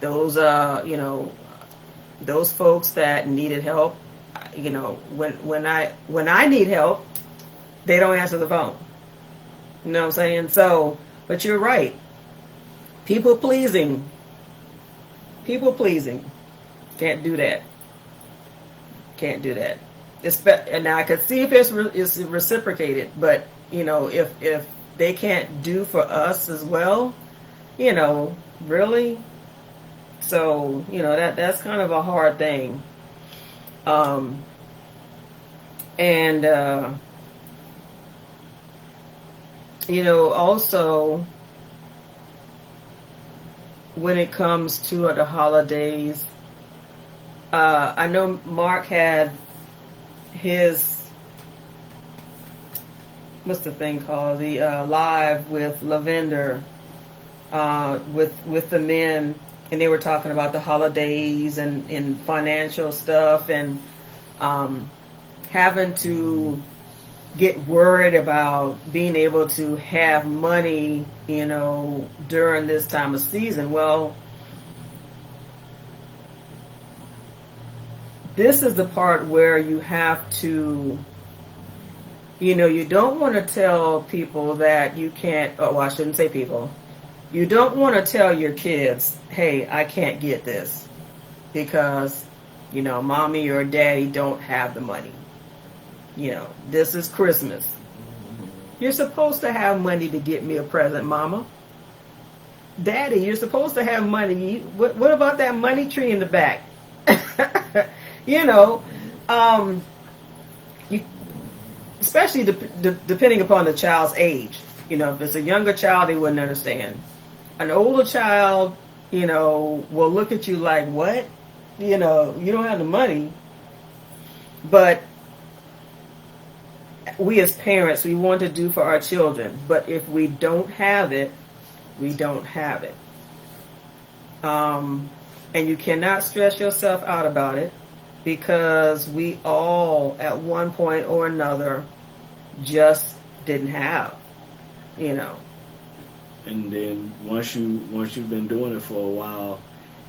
Those those folks that needed help, when I need help, they don't answer the phone. You know what I'm saying? So, but you're right. People pleasing. Can't do that. Can't do that. And now I could see if it's reciprocated, but if they can't do for us as well, really. So that's kind of a hard thing. And also when it comes to the holidays, I know Mark had his, what's the thing called, the live with Lavender, with the men, and they were talking about the holidays and financial stuff, and having to get worried about being able to have money, during this time of season. Well, this is the part where you have to, you don't want to tell people that you can't, oh, well, I shouldn't say people. You don't want to tell your kids, hey, I can't get this because, mommy or daddy don't have the money. This is Christmas. You're supposed to have money to get me a present, mama. Daddy, you're supposed to have money. What about that money tree in the back? Especially depending upon the child's age. If it's a younger child, they wouldn't understand. An older child, will look at you like, what? You don't have the money. But we as parents, we want to do for our children. But if we don't have it, we don't have it. And you cannot stress yourself out about it, because we all, at one point or another, just didn't have, And then once you've been doing it for a while,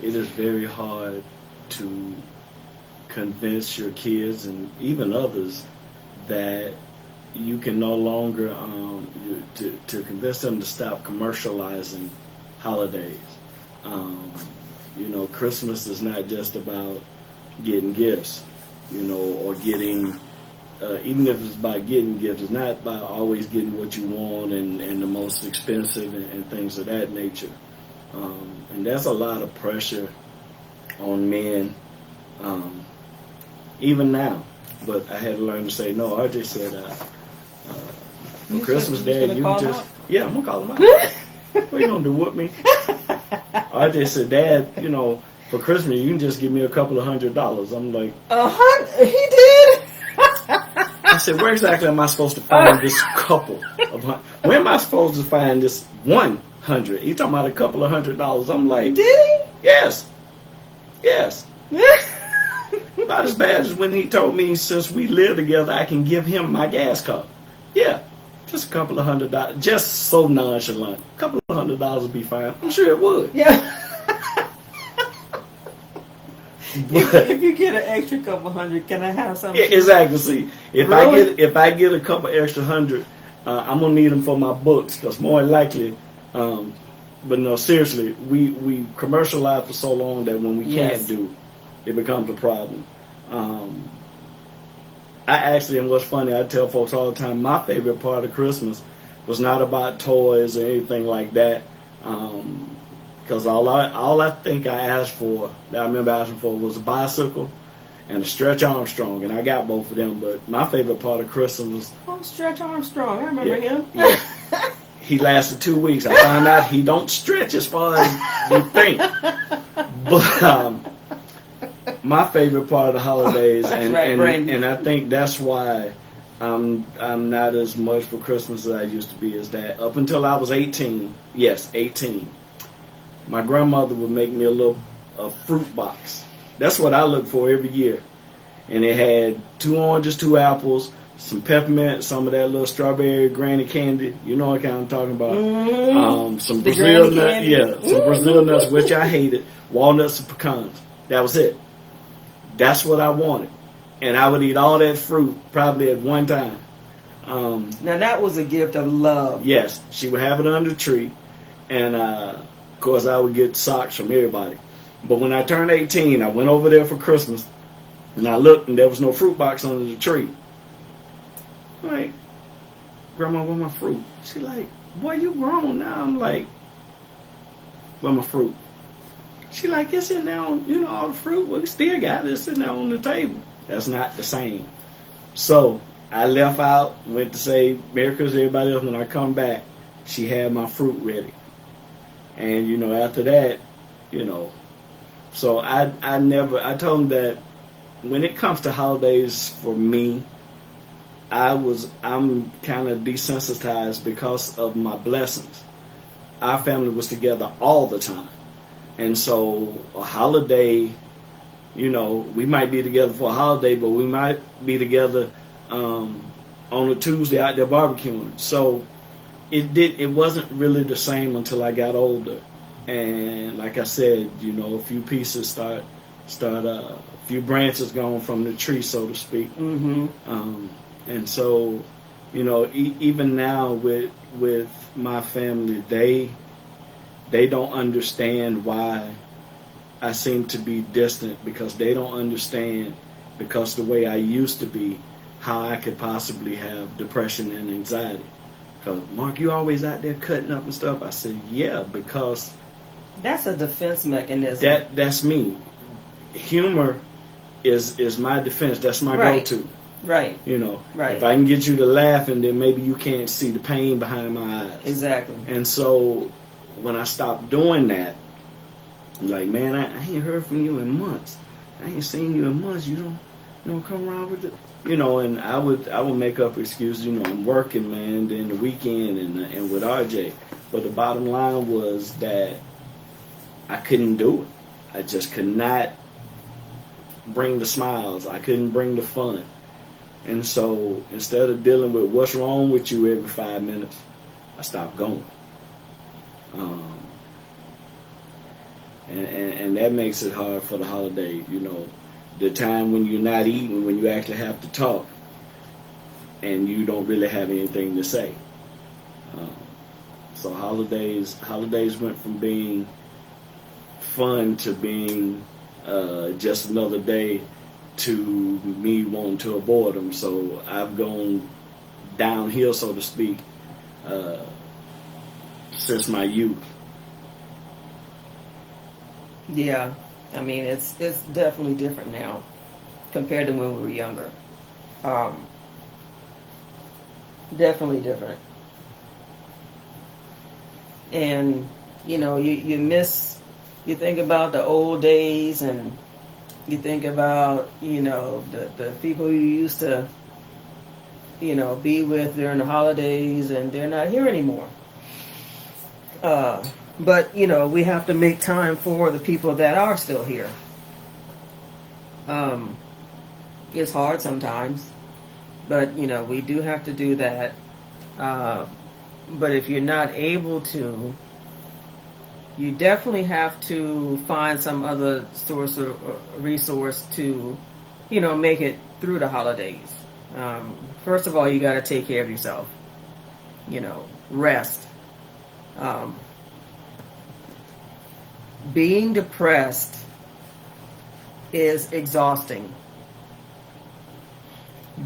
it is very hard to convince your kids and even others that you can no longer to convince them to stop commercializing holidays. Christmas is not just about getting gifts, or getting, even if it's about getting gifts, it's not about always getting what you want and the most expensive and things of that nature. And that's a lot of pressure on men, even now. But I had to learn to say no. RJ said, for Christmas, Dad, you just, yeah, I'm going to call him out. What are you going to do, whoop me? RJ said, Dad, for Christmas, you can just give me a couple of $100. I'm like, he did? I said, where exactly am I supposed to find this couple of $100? Where am I supposed to find this 100? He's talking about a couple of $100. I'm like, Did he? Yes. About as bad as when he told me, since we live together, I can give him my gas card. Yeah, just a couple of $100. Just so nonchalant. A couple of $100 would be fine. I'm sure it would. Yeah. If you get an extra couple hundred, can I have something? Yeah, exactly. See, if I get a couple extra $100, I'm gonna need them for my books, because more than likely. But no, seriously, we commercialize for so long that when we can't do, it becomes a problem. I actually, and what's funny, I tell folks all the time, my favorite part of Christmas was not about toys or anything like that. Because all I think I asked for, that I remember asking for, was a bicycle and a Stretch Armstrong, and I got both of them. But my favorite part of Christmas was Stretch Armstrong. I remember him. Yeah. He lasted 2 weeks. I found out he don't stretch as far as you think. But my favorite part of the holidays, That's right, Brandon. and I think that's why I'm not as much for Christmas as I used to be. Is that up until I was 18? Yes, 18. My grandmother would make me a fruit box. That's what I look for every year, and it had 2 oranges, 2 apples, some peppermint, some of that little strawberry granny candy. You know what kind I'm talking about. Some The Brazil granny nuts, candy? yeah, some Brazil nuts, which I hated. Walnuts and pecans. That was it. That's what I wanted, and I would eat all that fruit probably at one time. Now that was a gift of love. Yes, she would have it under the tree, and of course I would get socks from everybody. But when I turned 18, I went over there for Christmas, and I looked, and there was no fruit box under the tree. I'm like, Grandma, where my fruit? She like, boy, you grown now. I'm like, where my fruit? She like, it's in there on, all the fruit. Well, we still got it. It's in there on the table. That's not the same. So I left out, went to say Merry Christmas to everybody else. When I come back, she had my fruit ready. And, after that, so I told them that when it comes to holidays for me, I'm kind of desensitized because of my blessings. Our family was together all the time. And so a holiday, we might be together for a holiday, but we might be together on a Tuesday out there barbecuing. So it wasn't really the same until I got older. And like I said, a few pieces start a few branches gone from the tree, so to speak. Mm-hmm. And so, even now with my family, they don't understand why I seem to be distant, because they don't understand, because the way I used to be, how I could possibly have depression and anxiety. Because, Mark, you always out there cutting up and stuff. I said, yeah, because that's a defense mechanism. That's me. Humor is my defense. That's my go-to. Right. Right. If I can get you to laugh, and then maybe you can't see the pain behind my eyes. Exactly. And so when I stopped doing that, I'm like, man, I ain't heard from you in months. I ain't seen you in months. You don't come around with it. And I would make up excuses. I'm working, man, then the weekend and with RJ. But the bottom line was that I couldn't do it. I just could not bring the smiles. I couldn't bring the fun. And so instead of dealing with what's wrong with you every 5 minutes, I stopped going. And that makes it hard for the holiday, the time when you're not eating, when you actually have to talk, and you don't really have anything to say. So holidays went from being fun to being just another day, to me wanting to avoid them. So I've gone downhill, so to speak, since my youth. Yeah, I mean it's definitely different now compared to when we were younger. Definitely different. And you miss. You think about the old days, and you think about the people you used to be with during the holidays, and they're not here anymore. But we have to make time for the people that are still here. It's hard sometimes, but we do have to do that. But if you're not able to, you definitely have to find some other source or resource to, make it through the holidays. First of all, you got to take care of yourself. Rest. Being depressed is exhausting.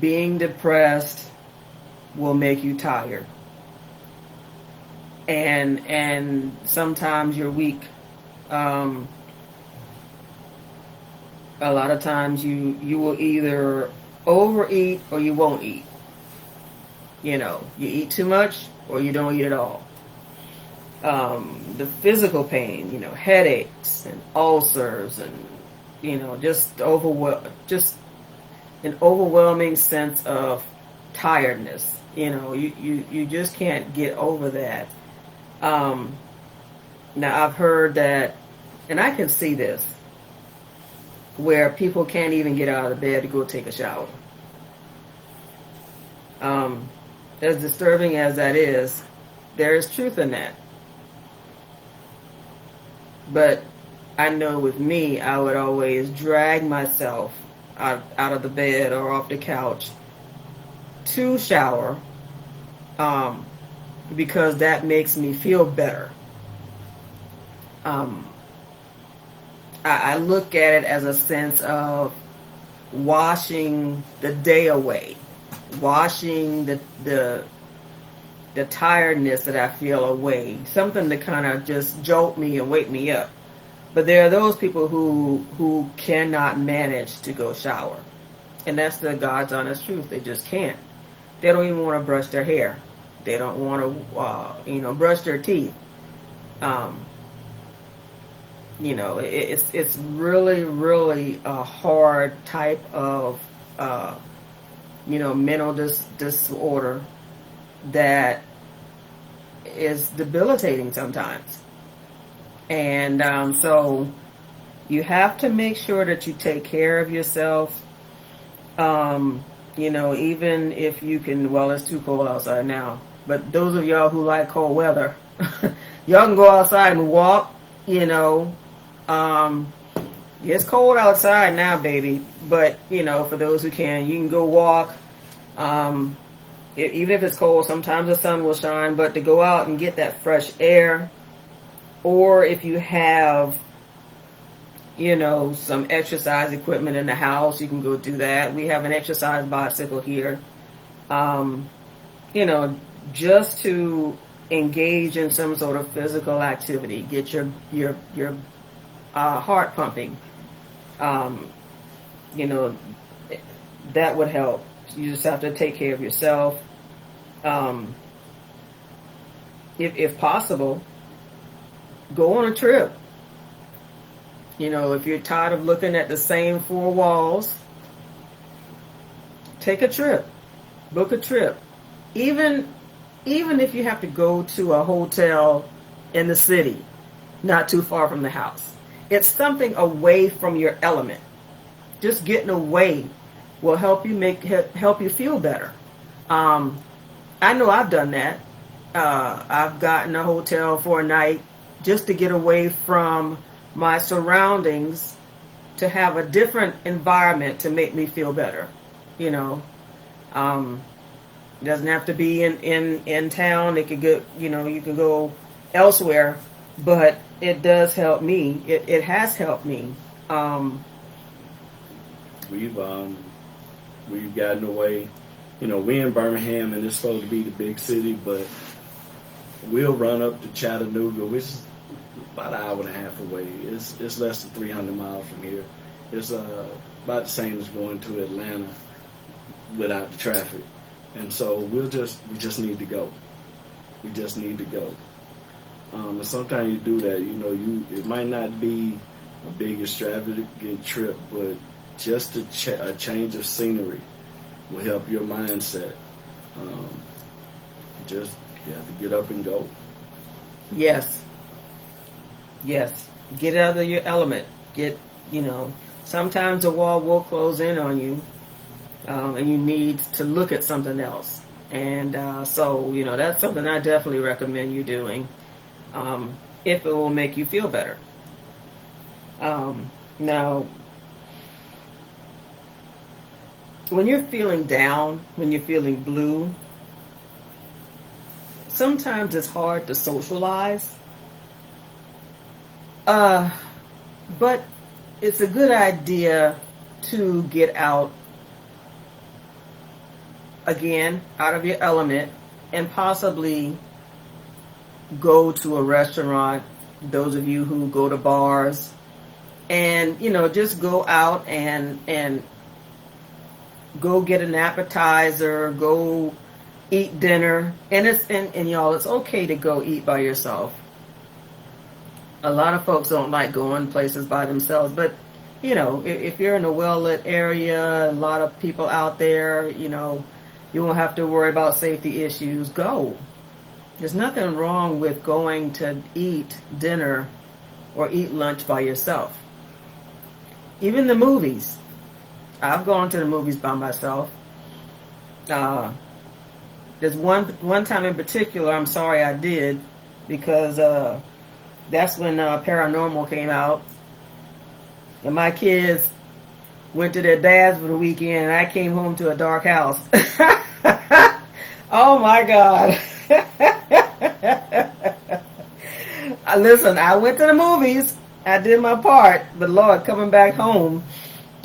Being depressed will make you tired. And sometimes you're weak. A lot of times you will either overeat or you won't eat. You eat too much or you don't eat at all. The physical pain, headaches and ulcers and just an overwhelming sense of tiredness. You just can't get over that. Now I've heard that, and I can see this, where people can't even get out of bed to go take a shower. As disturbing as that is, there is truth in that. But I know with me, I would always drag myself out of the bed or off the couch to shower, because that makes me feel better. I look at it as a sense of washing the day away, washing the tiredness that I feel away, something to kind of just jolt me and wake me up. But there are those people who cannot manage to go shower, and that's the God's honest truth. They just can't. They don't even want to brush their hair. They don't want to, brush their teeth. It's really, really a hard type of, mental disorder that is debilitating sometimes. And so you have to make sure that you take care of yourself. Even if you can, well, it's too cold outside now. But those of y'all who like cold weather, y'all can go outside and walk, it's cold outside now, baby. But, for those who can, you can go walk. Even if it's cold, sometimes the sun will shine. But to go out and get that fresh air, or if you have, some exercise equipment in the house, you can go do that. We have an exercise bicycle here. Just to engage in some sort of physical activity, get your heart pumping. That would help. You just have to take care of yourself. If possible, go on a trip. If you're tired of looking at the same four walls, take a trip. Book a trip. Even if you have to go to a hotel in the city, not too far from the house. It's something away from your element. Just getting away will help you feel better. I know I've done that. I've gotten a hotel for a night just to get away from my surroundings, to have a different environment to make me feel better. It doesn't have to be in town. It could go, you can go elsewhere, but it does help me. It has helped me. We've gotten away. We in Birmingham, and it's supposed to be the big city, but we'll run up to Chattanooga, which is about an hour and a half away. It's less than 300 miles from here. It's about the same as going to Atlanta without the traffic. And so we just need to go. We just need to go. And sometimes you do that. It might not be a big extravagant trip, but just a change of scenery will help your mindset. You have to get up and go. Yes. Get out of your element. Sometimes the wall will close in on you, and you need to look at something else. And so that's something I definitely recommend you doing, if it will make you feel better. Now, when you're feeling down, when you're feeling blue, sometimes it's hard to socialize. But it's a good idea to get out again, out of your element, and possibly go to a restaurant. Those of you who go to bars, and just go out and go get an appetizer, go eat dinner, and y'all, it's okay to go eat by yourself. A lot of folks don't like going places by themselves, but you know, if you're in a well-lit area, a lot of people out there, you know, you won't have to worry about safety issues. Go. There's nothing wrong with going to eat dinner or eat lunch by yourself. Even the movies. I've gone to the movies by myself. There's one time in particular, I'm sorry I did, because that's when Paranormal came out. And my kids went to their dad's for the weekend, and I came home to a dark house. Oh my God. Listen, I went to the movies. I did my part. But Lord, coming back home.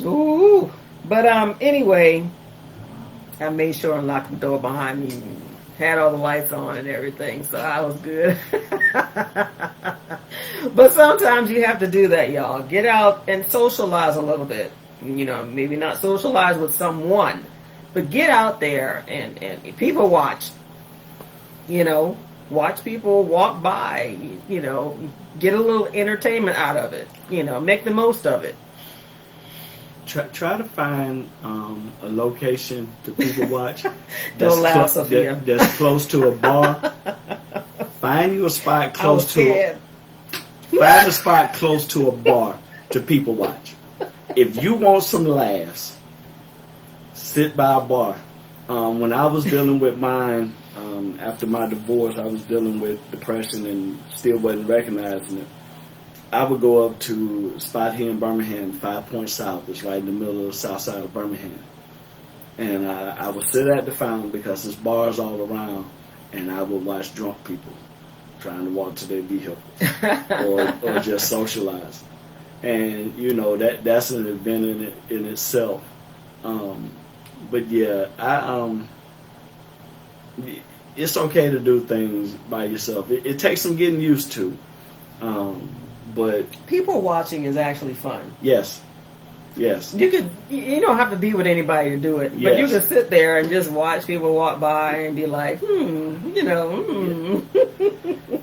Ooh. But anyway, I made sure and locked the door behind me. Had all the lights on and everything, so I was good. But sometimes you have to do that, y'all. Get out and socialize a little bit. You know, maybe not socialize with someone, but get out there and people watch. You know, watch people walk by. You know, get a little entertainment out of it. You know, make the most of it. Try to find a location that people watch. Don't laugh, Sophia. That's close to a bar. Find you a spot close to. Find a spot close to a bar to people watch. If you want some laughs, sit by a bar. When I was dealing with mine after my divorce, I was dealing with depression and still wasn't recognizing it. I would go up to a spot here in Birmingham, 5 Points South. It's right in the middle of the south side of Birmingham. And I would sit at the fountain because there's bars all around, and I would watch drunk people trying to walk to their vehicle or just socialize. And, you know, that's an event in itself. But, yeah, it's okay to do things by yourself. It takes some getting used to. But people watching is actually fun. Yes. You don't have to be with anybody to do it, but you can sit there and just watch people walk by and be like, you know.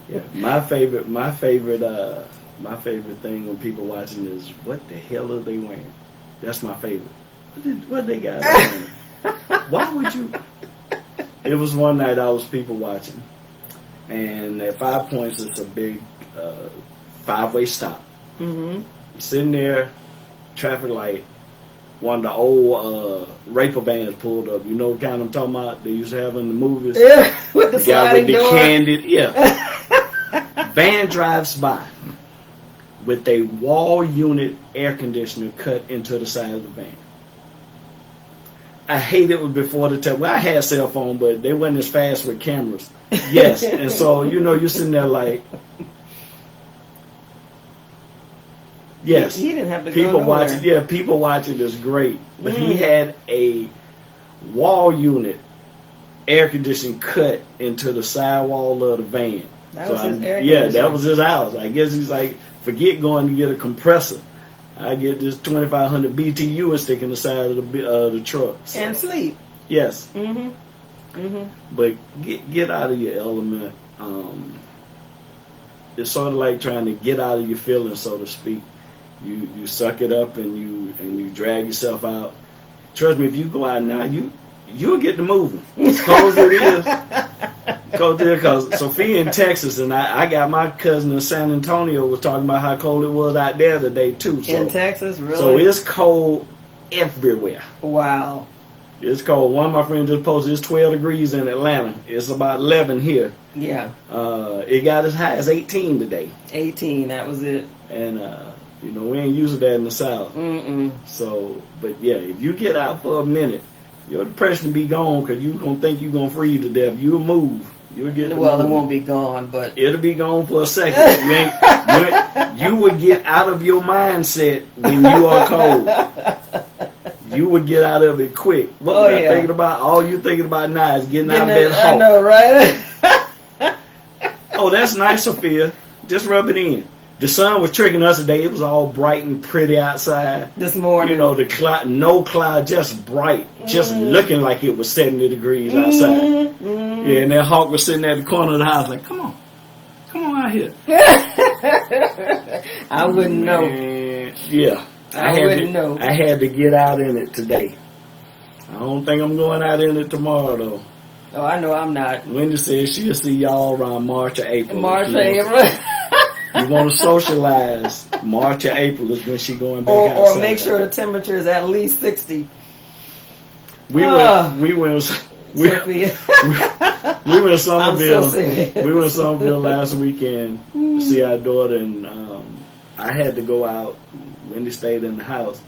Yeah. My favorite thing when people watching is, what the hell are they wearing? That's my favorite. What they got on? Why would you? It was one night I was people watching, and at 5 Points it's a big 5-way stop. Mm-hmm. Sitting there, traffic light, one of the old raper vans pulled up. You know what kind I'm talking about? They used to have in the movies. Yeah, with the sliding with the door. candid, yeah. Van drives by with a wall unit air conditioner cut into the side of the van. I hate it before the time. Well, I had cell phone, but they wasn't as fast with cameras. Yes, and so, you know, you're sitting there like, yes, he didn't have to people go watching. Yeah, people watching is great, but he had a wall unit air conditioning cut into the sidewall of the van. That was his air yeah, conditioner. that was his house. I guess he's like, forget going to get a compressor. I get this 2,500 BTU and stick in the side of the truck. So, and sleep. yes. Mm-hmm. Mm-hmm. But get out of your element. It's sort of like trying to get out of your feelings, so to speak. You suck it up and you drag yourself out. Trust me, if you go out now, you'll get to moving. As cold as it is. Cold there, because Sophia in Texas, and I got my cousin in San Antonio was talking about how cold it was out there today too. So, in Texas, really? So it's cold everywhere. Wow. It's cold. One of my friends just posted it's 12 degrees in Atlanta. It's about 11 here. Yeah. It got as high as 18 today. 18, that was it. And you know, we ain't used to that in the South. Mm-mm. So, but yeah, if you get out for a minute, your depression will be gone because you're going to think you're going to freeze to death. You'll move. You'll get Well, it won't be gone, but it'll be gone for a second. You would get out of your mindset when you are cold. You would get out of it quick. What are you thinking about? All you're thinking about now is getting out of that hole. I know, right? Oh, that's nice, Sophia. Just rub it in. The sun was tricking us today. It was all bright and pretty outside. This morning. You know, the cloud, no cloud, just bright. Just looking like it was 70 degrees outside. Mm-hmm. Yeah, and that hawk was sitting at the corner of the house like, come on out here. I wouldn't know. Yeah. I wouldn't know. I had to get out in it today. I don't think I'm going out in it tomorrow though. Oh, I know I'm not. Wendy says she'll see y'all around March or April. March or April. You want to socialize? March or April is when she going back outside. Or make sure the temperature is at least 60. We went in Somerville. We went in Somerville last weekend to see our daughter, and I had to go out. Wendy stayed in the house.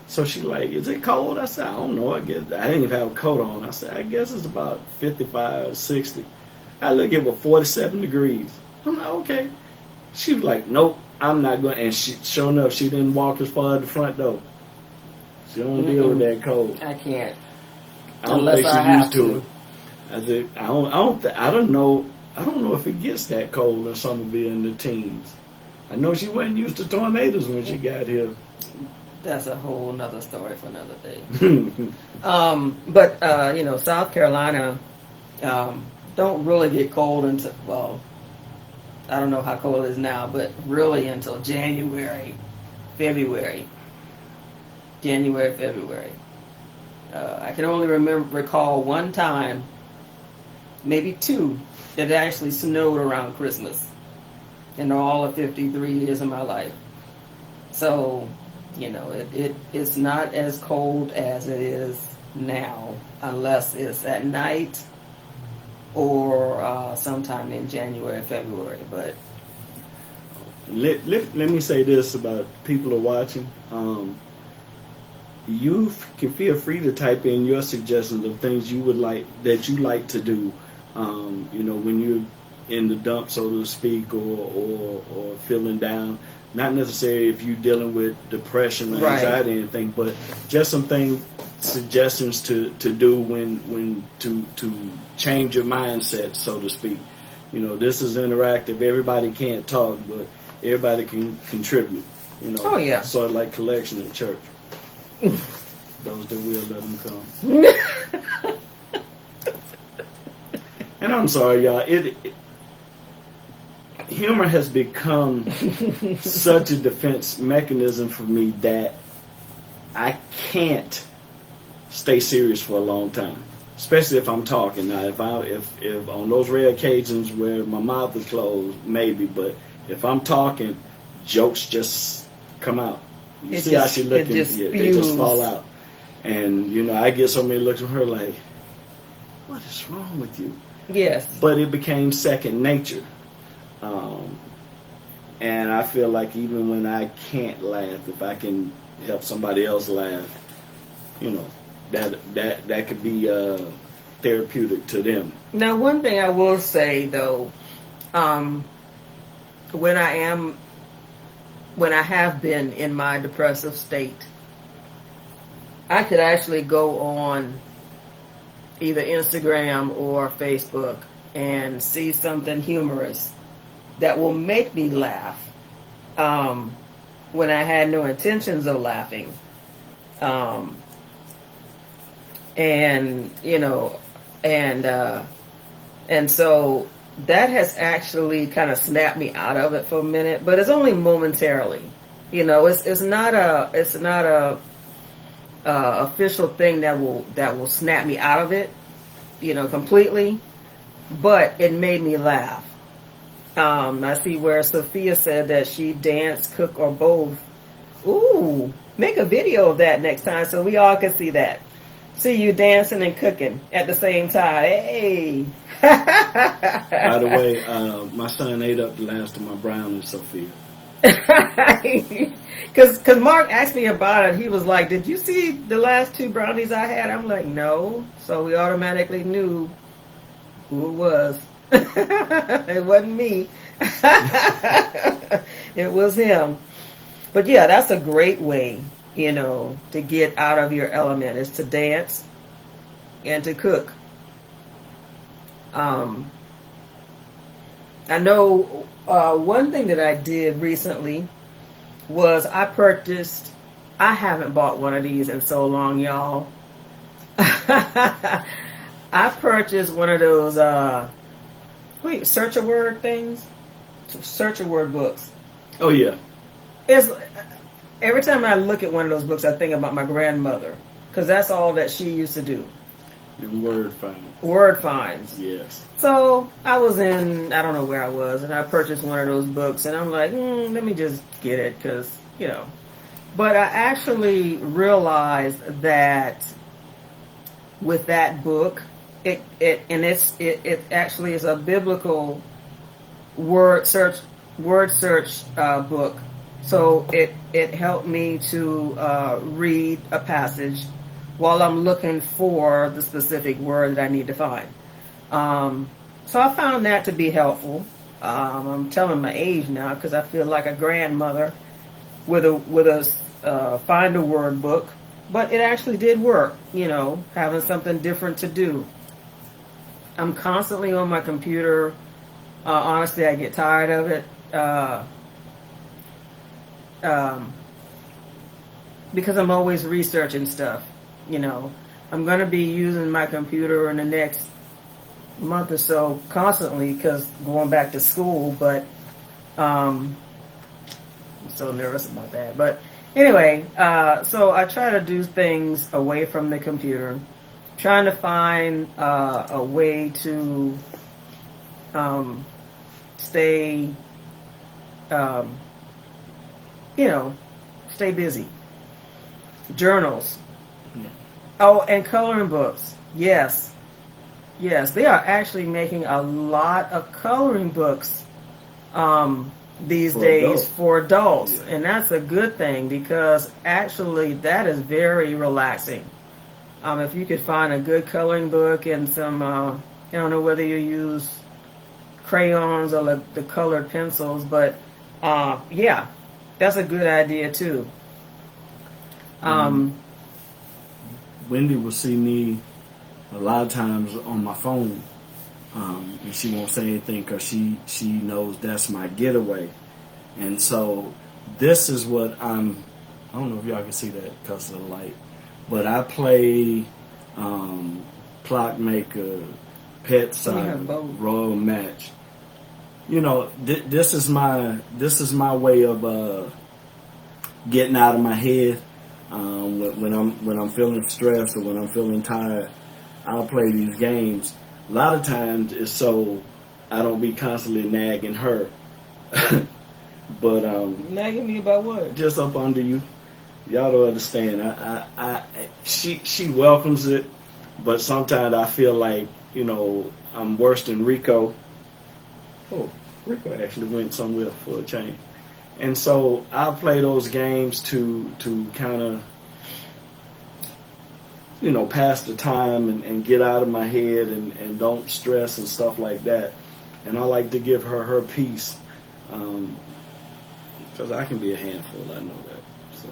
So she like, is it cold? I said, I don't know. I guess I didn't even have a coat on. I said, I guess it's about 55, 60. I look at it 47 degrees. I'm like, okay. She was like, nope, I'm not going. And sure enough, she didn't walk as far as the front door. She don't deal with that cold. I can't. I don't think she's used to it. I said, I don't know if it gets that cold in Somerville in the teens. I know she wasn't used to tornadoes when she got here. That's a whole nother story for another day. But South Carolina don't really get cold until, well, I don't know how cold it is now, but really until January, February. I can only recall one time, maybe two, that it actually snowed around Christmas in all of 53 years of my life. So, it's not as cold as it is now, unless it's at night or sometime in January, February. But let me say this about people who are watching. You can feel free to type in your suggestions of things you would like to do. When you're in the dump, so to speak, or feeling down. Not necessarily if you're dealing with depression or anxiety or anything, but just some suggestions to do when to change your mindset, so to speak. This is interactive. Everybody can't talk, but everybody can contribute. Oh yeah. Sort of like collection at church. Those that will, let them come. And I'm sorry, y'all. Humor has become such a defense mechanism for me that I can't stay serious for a long time, especially if I'm talking. Now, if on those rare occasions where my mouth is closed, maybe, but if I'm talking, jokes just come out. You see how she looking? They just fall out. And, I get so many looks from her like, what is wrong with you? Yes. But it became second nature. And I feel like even when I can't laugh, if I can help somebody else laugh, that could be therapeutic to them. Now, one thing I will say though, when I have been in my depressive state, I could actually go on either Instagram or Facebook and see something humorous that will make me laugh when I had no intentions of laughing. And so that has actually kind of snapped me out of it for a minute, but it's only momentarily. It's not a official thing that will snap me out of it, completely, but it made me laugh. I see where Sophia said that she danced, cook, or both. Ooh, make a video of that next time so we all can see that. See you dancing and cooking at the same time. Hey! By the way, my son ate up the last of my brownies, Sophia. Because Mark asked me about it. He was like, did you see the last two brownies I had? I'm like, no. So we automatically knew who it was. It wasn't me. It was him. But yeah, that's a great way, to get out of your element, is to dance and to cook. I know one thing that I did recently was I haven't bought one of these in so long, y'all. I purchased one of those search a word things, search a word books. Oh yeah. every time I look at one of those books, I think about my grandmother, because that's all that she used to do. And word finds. Word finds. Yes. So I was in, I don't know where I was, and I purchased one of those books, and I'm like, let me just get it, because, you know. But I actually realized that with that book, it actually is a biblical word search book. So it helped me to read a passage while I'm looking for the specific word that I need to find. So I found that to be helpful. I'm telling my age now because I feel like a grandmother with a find a word book, but it actually did work. You know, having something different to do. I'm constantly on my computer. Honestly, I get tired of it. Because I'm always researching stuff. You know, I'm going to be using my computer in the next month or so constantly because going back to school, but I'm so nervous about that. But anyway, so I try to do things away from the computer, trying to find a way to stay, stay busy. Journals. Yeah. Oh, and coloring books. Yes, they are actually making a lot of coloring books these days for adults, yeah. And that's a good thing because actually that is very relaxing. If you could find a good coloring book and some, I don't know whether you use crayons or the colored pencils, but yeah, that's a good idea too. Wendy will see me a lot of times on my phone, and she won't say anything because she knows that's my getaway. And so this is what I don't know if y'all can see that because of the light, but I play Clockmaker, Pet Saga, Royal Match. You know, this is my way of getting out of my head. When I'm feeling stressed or when I'm feeling tired, I'll play these games. A lot of times it's so I don't be constantly nagging her. But nagging me about what? Just up under you. Y'all don't understand. She welcomes it, but sometimes I feel like, you know, I'm worse than Rico. Oh, Rico actually went somewhere for a change. And so I'll play those games to kind of, you know, pass the time and get out of my head and don't stress and stuff like that. And I like to give her peace because I can be a handful. I know that. So.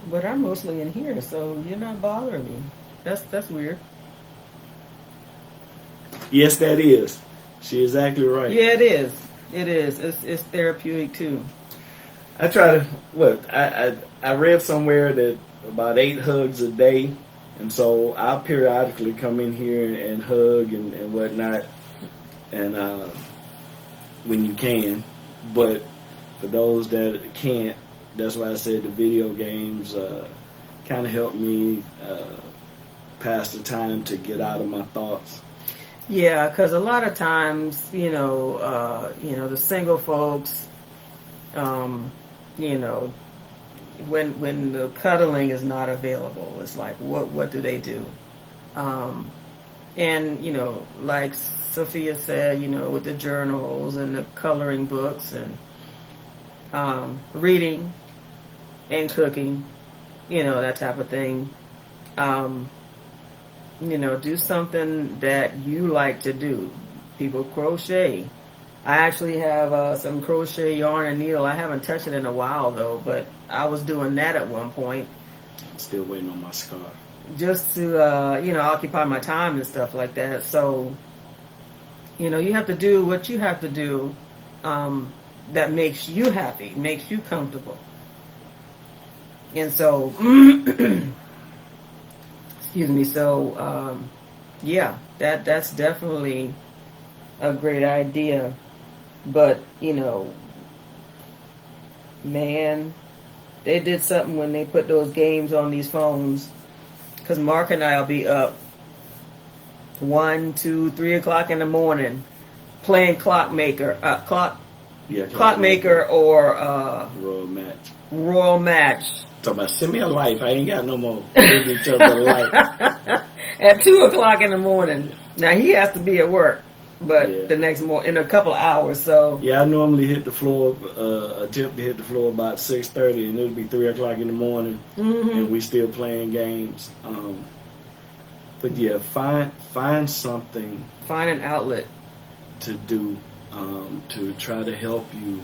But I'm mostly in here, so you're not bothering me. That's weird. Yes, that is. She is exactly right. Yeah, it is. It is. It's therapeutic too. I try to I read somewhere that about 8 hugs a day, and so I'll periodically come in here and hug and whatnot, and when you can. But for those that can't, that's why I said the video games kind of help me pass the time to get out of my thoughts. Yeah, because a lot of times, the single folks, when the cuddling is not available, it's like, what do they do? And, like Sophia said, with the journals and the coloring books and reading and cooking, that type of thing. Do something that you like to do. People crochet. I actually have some crochet yarn and needle. I haven't touched it in a while though, but I was doing that at one point. I'm still waiting on my scarf. Just to, occupy my time and stuff like that. So, you have to do what you have to do that makes you happy, makes you comfortable. And so, excuse me, so, that's definitely a great idea. But, man, They did something when they put those games on these phones. Because Mark and I will be up 1, 2, 3 o'clock in the morning playing Clockmaker, Clockmaker or Royal Match. Talking about, send me a life. I ain't got no more. Give each other a life. At 2 o'clock in the morning. Now he has to be at work, but the next morning in a couple of hours. So yeah, I normally hit the floor. Attempt to hit the floor about 6:30, and it'll be 3 o'clock in the morning, and we still playing games. But yeah, find something. Find an outlet to do to try to help you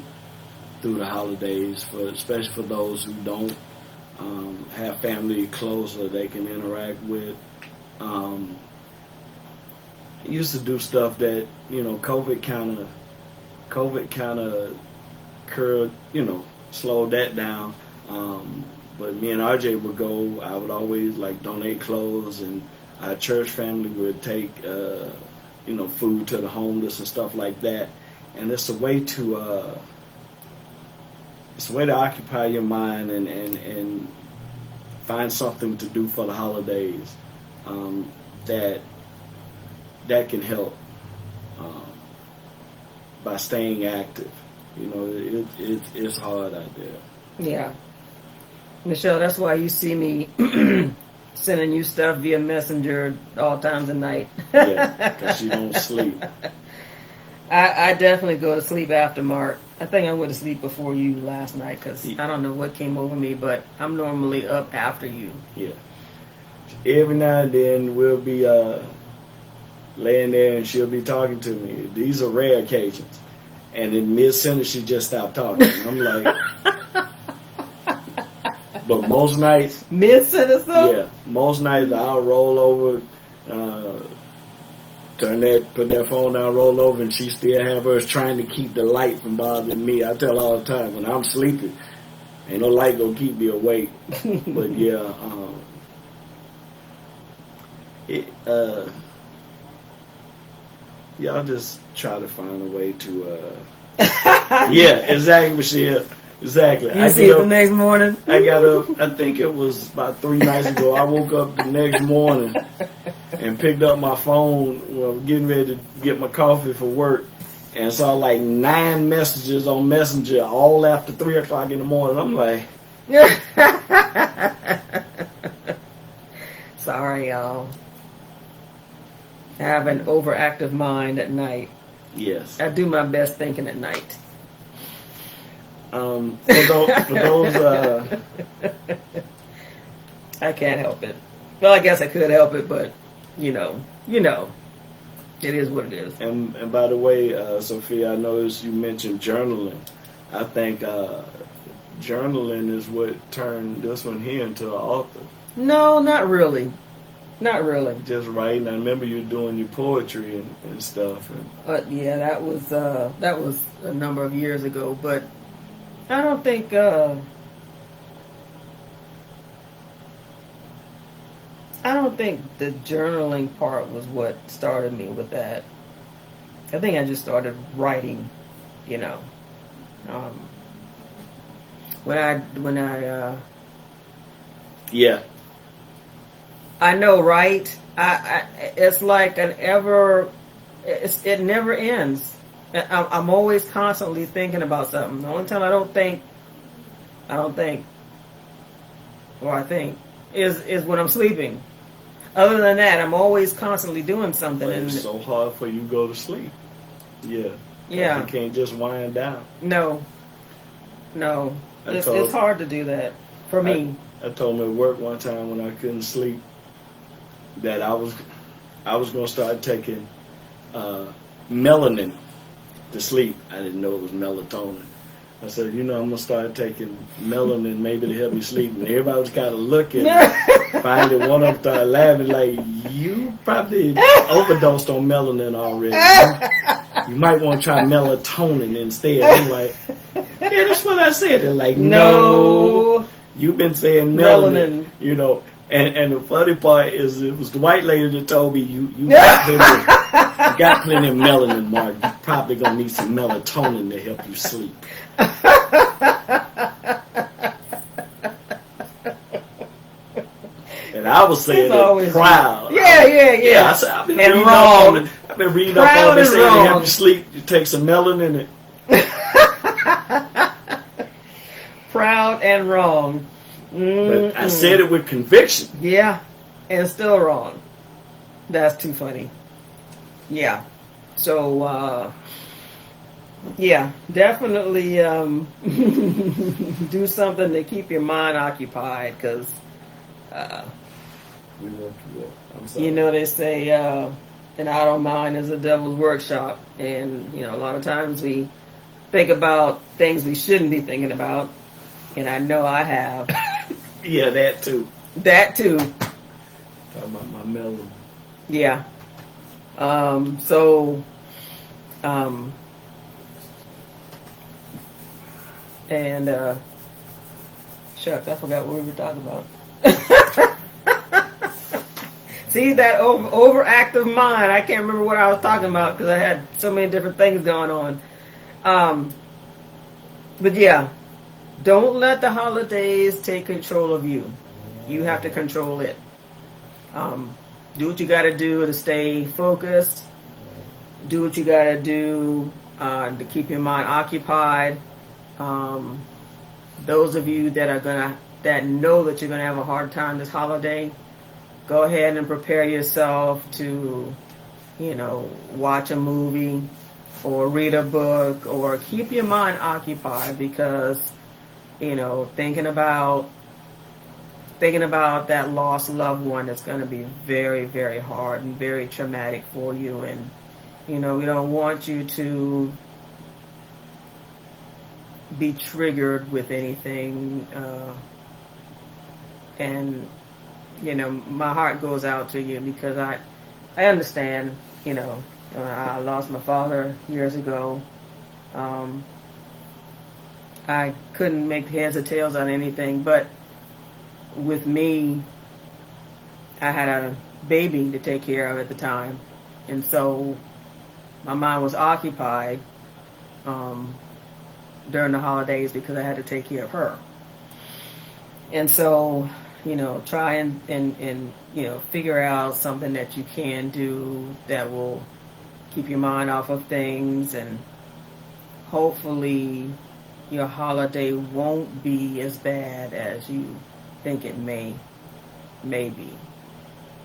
through the holidays, especially for those who don't have family close that they can interact with. Used to do stuff that COVID kind of curved, slowed that down. But me and RJ would go. I would always donate clothes, and our church family would take food to the homeless and stuff like that. And it's a way to occupy your mind and find something to do for the holidays that can help by staying active. It's hard out there. Yeah. Michelle, that's why you see me sending you stuff via Messenger all times of night. Yeah, because you don't sleep. I definitely go to sleep after Mark. I think I went to sleep before you last night because I don't know what came over me, but I'm normally up after you. Yeah. Every now and then we'll be laying there and she'll be talking to me. These are rare occasions. And in mid-sentence she just stopped talking. I'm like... But most nights... Mid-sentence though? Yeah. Most nights I'll roll over, put that phone down, roll over, and she still have hers trying to keep the light from bothering me. I tell her all the time, when I'm sleeping, ain't no light gonna keep me awake. But yeah, y'all just try to find a way to, yeah, exactly, Michelle. Exactly. You see it the next morning? I got up, I think it was about 3 nights ago. I woke up the next morning and picked up my phone, getting ready to get my coffee for work, and saw 9 messages on Messenger all after 3 o'clock in the morning. I'm like... Sorry, y'all. I have an overactive mind at night. Yes. I do my best thinking at night. For those I can't help it. Well, I guess I could help it, but you know, it is what it is. And by the way, Sophia, I noticed you mentioned journaling. I think journaling is what turned this one here into an author. No, not really. Not really. Just writing. I remember you doing your poetry and stuff. Yeah, that was a number of years ago, but I don't think the journaling part was what started me with that. I think I just started writing, when I yeah. I know, right? It's like it never ends. I'm always constantly thinking about something. The only time I think is when I'm sleeping. Other than that, I'm always constantly doing something. But it's so hard for you to go to sleep. Yeah. Yeah. You can't just wind down. No. It's hard to do that for me. I told him at work one time when I couldn't sleep that I was going to start taking melanin to sleep. I didn't know it was melatonin. I said, I'm going to start taking melanin maybe to help me sleep. And everybody was kind of looking. Finally, one of them started laughing like, you probably overdosed on melanin already. You might want to try melatonin instead. I'm like, yeah, that's what I said. They're like, no. You've been saying melanin. And the funny part is it was the white lady that told me you got plenty of melanin, Mark. You probably gonna need some melatonin to help you sleep. And I was saying it proud. Yeah. I said, I've been And reading wrong. up on it. I've been reading up Proud on this. and Saying wrong. help you sleep. You take some melanin in it. Proud and wrong. But I said it with conviction. Yeah, and still wrong. That's too funny. Yeah. So, yeah, definitely do something to keep your mind occupied, because, We went through it. I'm sorry. you know, they say an idle mind is a devil's workshop. And, you know, a lot of times we think about things we shouldn't be thinking about. And I know I have. Yeah, that too. That too. Talking about my melanin. Yeah. And shucks, I forgot what we were talking about. See, that overactive mind. I can't remember what I was talking about because I had so many different things going on. But yeah, don't let the holidays take control of you. You have to control it. Do what you got to do to stay focused. Do what you got to do to keep your mind occupied. Those of you that know that you're gonna have a hard time this holiday, go ahead and prepare yourself to, you know, watch a movie or read a book or keep your mind occupied, because, you know, thinking about that lost loved one is going to be very, very hard and very traumatic for you. And, you know, we don't want you to be triggered with anything. And, you know, my heart goes out to you, because I understand, you know, I lost my father years ago. I couldn't make heads or tails on anything, but with me, I had a baby to take care of at the time, and so my mind was occupied during the holidays because I had to take care of her. And so, you know, try and you know, figure out something that you can do that will keep your mind off of things, and hopefully your holiday won't be as bad as you think it may be.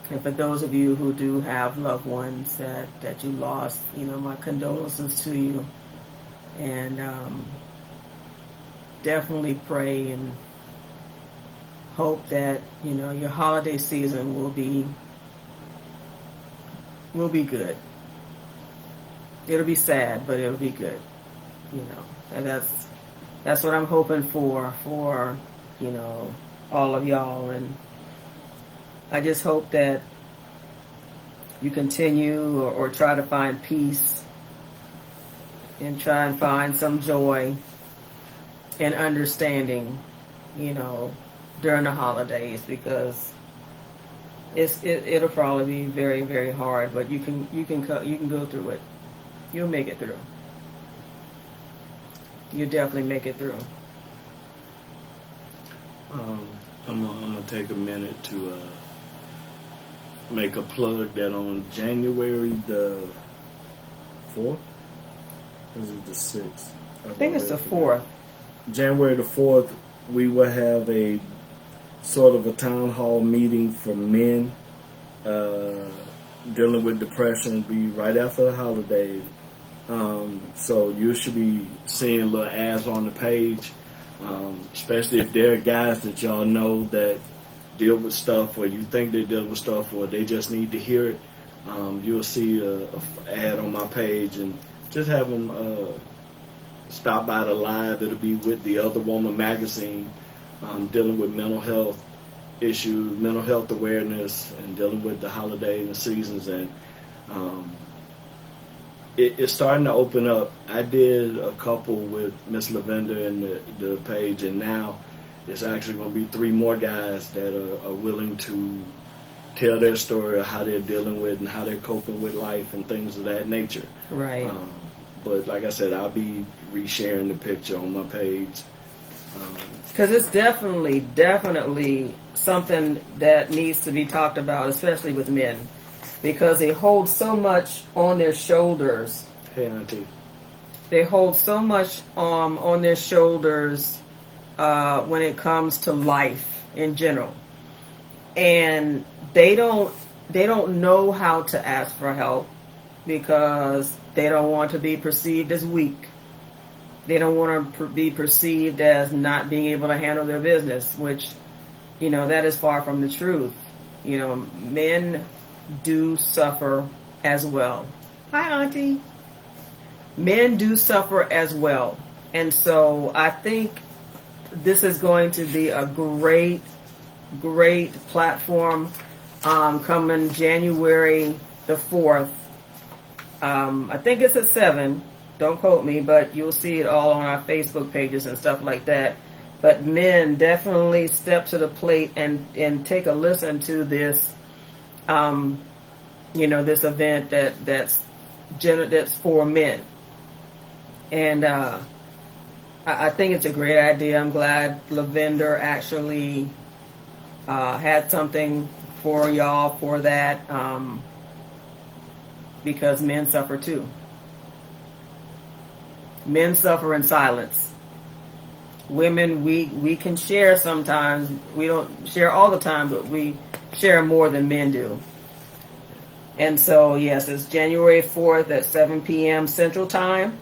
And for those of you who do have loved ones that you lost, you know, my condolences to you. And definitely pray and hope that, you know, your holiday season will be good. It'll be sad, but it'll be good. You know, and that's what I'm hoping for, you know, all of y'all. And I just hope that you continue or try to find peace and try and find some joy and understanding, you know, during the holidays, because it'll probably be very, very hard, but you can go through it. You'll make it through. You'll definitely make it through. I'm gonna take a minute to make a plug that on January the 4th, or is it the 6th? I think it's the 4th. January the 4th, we will have a sort of a town hall meeting for men dealing with depression. It'll be right after the holidays. So you should be seeing little ads on the page, especially if there are guys that y'all know that deal with stuff, or you think they deal with stuff, or they just need to hear it. You'll see a ad on my page, and just have them stop by the live. It'll be with the Other Woman magazine, dealing with mental health issues, mental health awareness, and dealing with the holidays and seasons. And it's starting to open up. I did a couple with Miss Lavender and the page, and now it's actually going to be 3 more guys that are willing to tell their story of how they're dealing with and how they're coping with life and things of that nature. Right. But like I said, I'll be resharing the picture on my page. Because it's definitely something that needs to be talked about, especially with men, because they hold so much on their shoulders. Hey, Auntie. They hold so much on their shoulders when it comes to life in general, and they don't know how to ask for help because they don't want to be perceived as weak. They don't want to be perceived as not being able to handle their business, which, that is far from the truth. Men do suffer as well. Hi, Auntie. Men do suffer as well. And so I think this is going to be a great, great platform coming January the 4th. I think it's at 7. Don't quote me, but you'll see it all on our Facebook pages and stuff like that. But men, definitely step to the plate and take a listen to this, this event that's for men. And I think it's a great idea. I'm glad Lavender actually had something for y'all for that, because men suffer too. Men suffer in silence. Women, we can share sometimes. We don't share all the time, but we share more than men do. And so, yes, it's January 4th at 7 p.m. Central Time.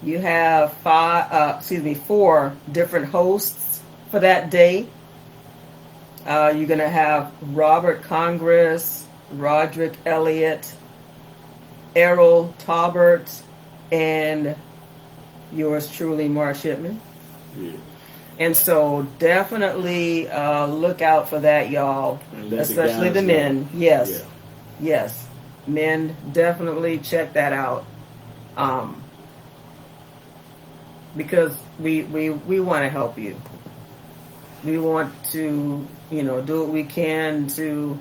You have 4 different hosts for that day. You're going to have Robert Congress, Roderick Elliott, Errol Taubert, and yours truly, Mark Shipman. Yeah. And so definitely look out for that, y'all. Especially the men. Yes. Yeah. Yes. Men, definitely check that out. Because we want to help you. We want to, do what we can to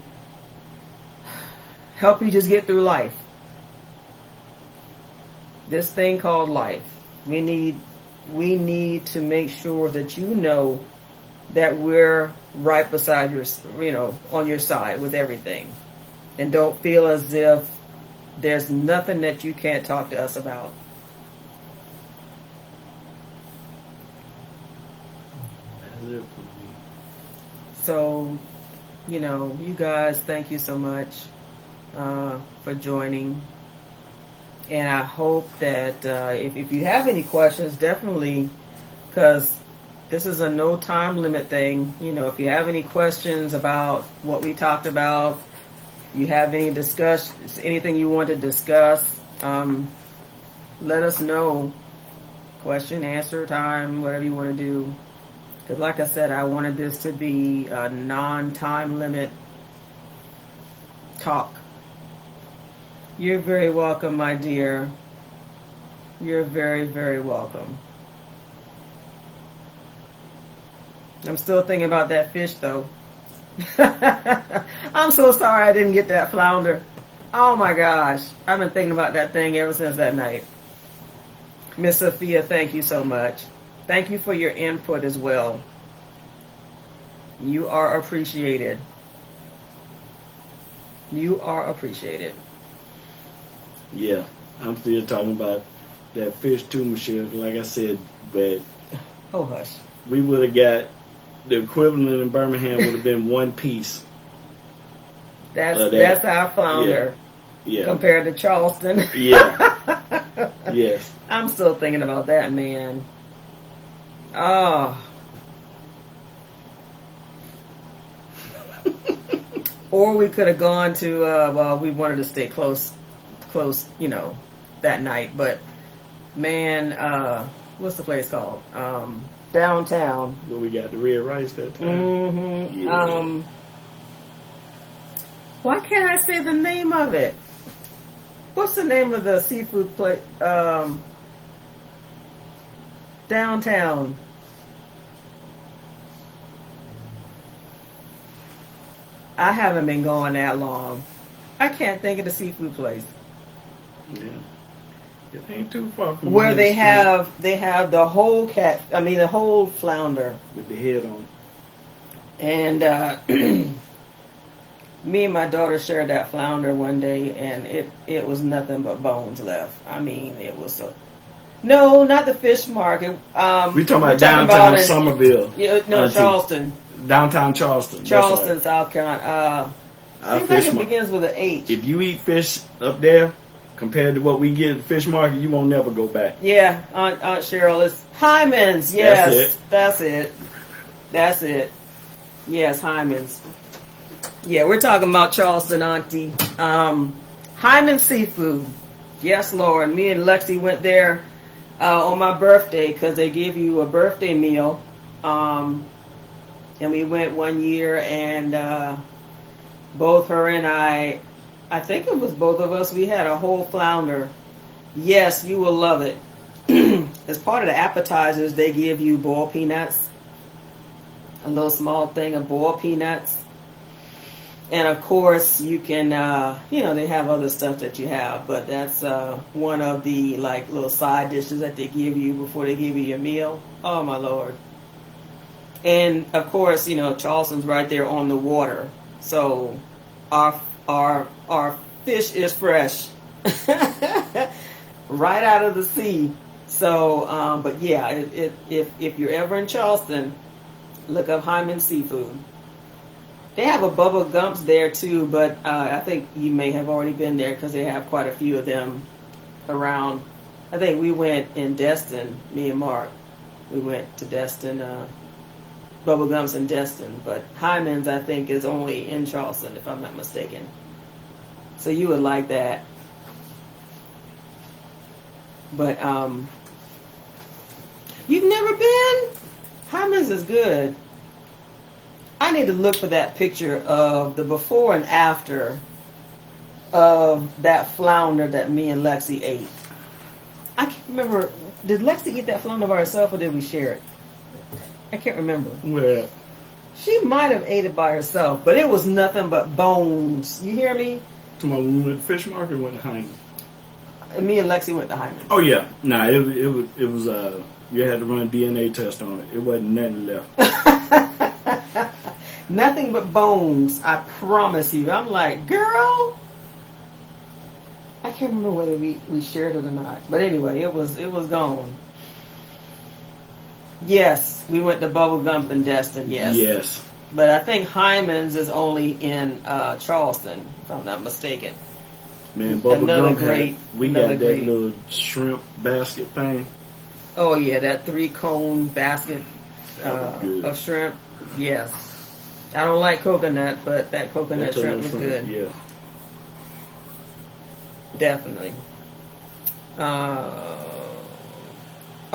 help you just get through life. This thing called life. We need to make sure that you know that we're right beside your, on your side with everything. And don't feel as if there's nothing that you can't talk to us about. So, you guys, thank you so much for joining. And I hope that if you have any questions, definitely, because this is a no time limit thing. If you have any questions about what we talked about, you have any anything you want to discuss, let us know. Question, answer time, whatever you want to do. Because like I said, I wanted this to be a non-time limit talk. You're very welcome, my dear. You're very, very welcome. I'm still thinking about that fish, though. I'm so sorry I didn't get that flounder. Oh, my gosh. I've been thinking about that thing ever since that night. Miss Sophia, thank you so much. Thank you for your input as well. You are appreciated. You are appreciated. Yeah, I'm still talking about that fish too, Michelle. Like I said, but oh hush, we would have got the equivalent in Birmingham would have been one piece. That's our flounder. Yeah. Compared to Charleston. Yeah. Yes. I'm still thinking about that, man. Oh. Or we could have gone to well, we wanted to stay close, that night. But man, what's the place called? Downtown. Where we got the red rice that time. Mm-hmm. Yeah. Why can't I say the name of it? What's the name of the seafood place? Downtown. I haven't been going that long. I can't think of the seafood place. Yeah. It ain't too far from where they have the whole the whole flounder with the head on. And me and my daughter shared that flounder one day, and it was nothing but bones left. I mean, it was so. No, not the fish market. We talking about downtown in, Somerville. Yeah, no, Charleston. Downtown Charleston. Charleston, South Carolina. I think it begins with an H. If you eat fish up there, compared to what we get at the fish market, you won't never go back. Yeah, Aunt Cheryl is Hyman's. Yes, that's it. Yes, Hyman's. Yeah, we're talking about Charleston, Auntie. Hyman Seafood. Yes, Lord. Me and Lexi went there on my birthday because they give you a birthday meal. And we went one year, and both her and I think it was both of us, we had a whole flounder. Yes, you will love it. As part of the appetizers, they give you boiled peanuts. A little small thing of boiled peanuts. And of course, you can, they have other stuff that you have, but that's one of the like little side dishes that they give you before they give you your meal. Oh my Lord. And of course, Charleston's right there on the water. So our fish is fresh. Right out of the sea. So, but yeah, if you're ever in Charleston, look up Hyman Seafood. They have a Bubba Gump's there too, but I think you may have already been there because they have quite a few of them around. I think we went in Destin, me and Mark. We went to Destin, Bubba Gump's in Destin, but Hyman's I think is only in Charleston if I'm not mistaken. So you would like that. But you've never been? Hyman's is good. I need to look for that picture of the before and after of that flounder that me and Lexi ate. I can't remember. Did Lexi eat that flounder by herself or did we share it? I can't remember. Well, she might have ate it by herself, but it was nothing but bones. You hear me? Tomorrow we went to fish market, went to Hyman. Me and Lexi went to Hyman. Oh yeah, nah, it was you had to run a DNA test on it. It wasn't nothing left. Nothing but bones, I promise you. I'm like, girl, I can't remember whether we shared it or not. But anyway, it was gone. Yes, we went to Bubble Gump in Destin, yes. Yes. But I think Hyman's is only in Charleston, if I'm not mistaken. Man, Bubble Gump we got that great little shrimp basket thing. Oh yeah, that 3-cone basket of shrimp. Yes. I don't like coconut, but that coconut shrimp was good. Yeah. Definitely.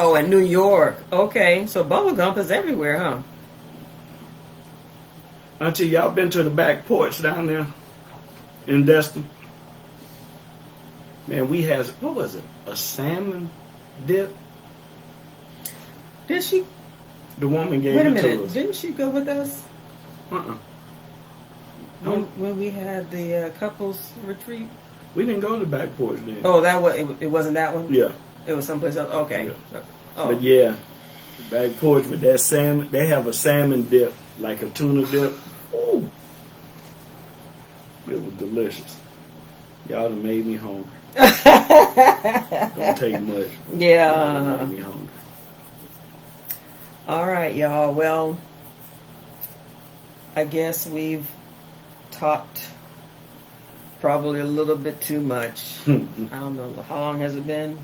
Oh, in New York. Okay, so bubble gump is everywhere, huh? Auntie, y'all been to the back porch down there in Destin? Man, we had, what was it? A salmon dip? Did she? The woman gave Wait a it minute. to us. Didn't she go with us? No. When we had the couples retreat? We didn't go to the back porch then. Oh, that was it wasn't that one? Yeah. It was someplace else? Okay. Yeah. Oh. But yeah, back porch with that salmon. They have a salmon dip, like a tuna dip. Ooh. It was delicious. Y'all done made me hungry. Don't take much. Yeah. Made me hungry. All right, y'all. Well, I guess we've talked probably a little bit too much. I don't know. How long has it been?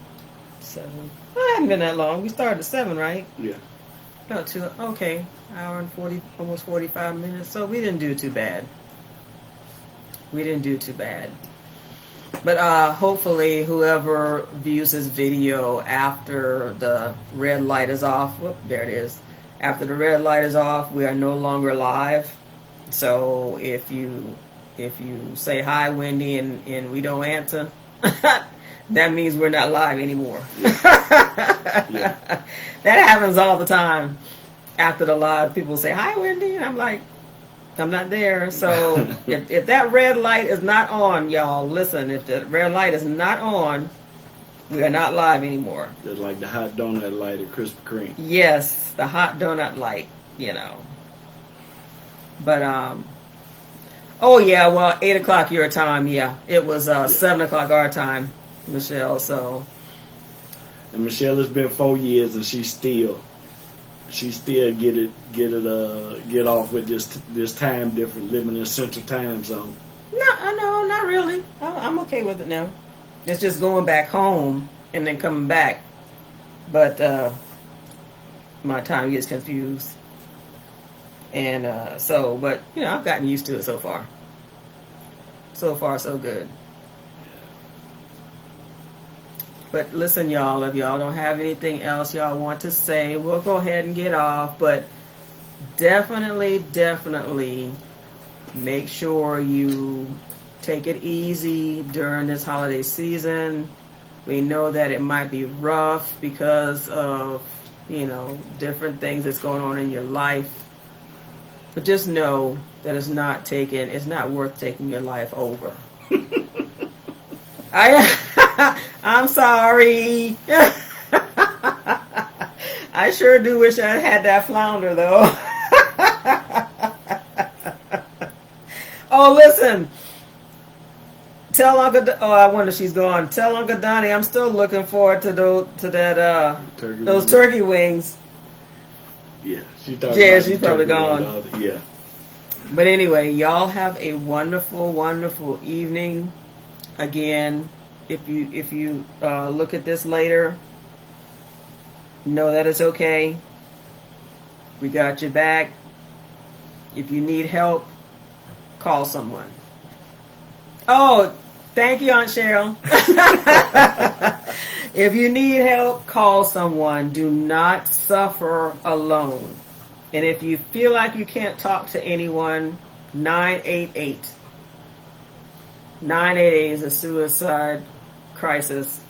7. Well, it hasn't been that long. We started at 7, right? Yeah. Not too. Okay, hour and 40, almost 45 minutes. So we didn't do too bad. But hopefully, whoever views this video after the red light is off, whoop, there it is. After the red light is off, we are no longer live. So if you say hi, Wendy, and we don't answer, that means we're not live anymore. Yeah. That happens all the time. After the live, people say hi, Wendy, and I'm like, I'm not there. So if that red light is not on, y'all, listen, if the red light is not on, we are not live anymore. Just like the hot donut light at Krispy Kreme. Yes, the hot donut light, But oh yeah, well 8 o'clock your time. Yeah, it was 7 o'clock our time, Michelle. So And Michelle, it's been 4 years, and she still get off with this time difference, living in Central Time Zone. no, not really. I'm okay with it now. It's just going back home and then coming back. But my time gets confused. And but I've gotten used to it so far. So far, so good. But listen, y'all, if y'all don't have anything else y'all want to say, we'll go ahead and get off. But definitely make sure you take it easy during this holiday season. We know that it might be rough because of, different things that's going on in your life. But just know that it's not worth taking your life over. I'm sorry. I sure do wish I had that flounder though. Oh, listen. Tell Uncle. I wonder if she's gone. Tell Uncle Donnie I'm still looking forward to those turkey wings. Yeah, she's probably gone. Yeah. But anyway, y'all have a wonderful, wonderful evening. Again, if you look at this later, know that it's okay. We got your back. If you need help, call someone. Oh, thank you, Aunt Cheryl. If you need help, call someone. Do not suffer alone. And if you feel like you can't talk to anyone, 988. 988 is a suicide crisis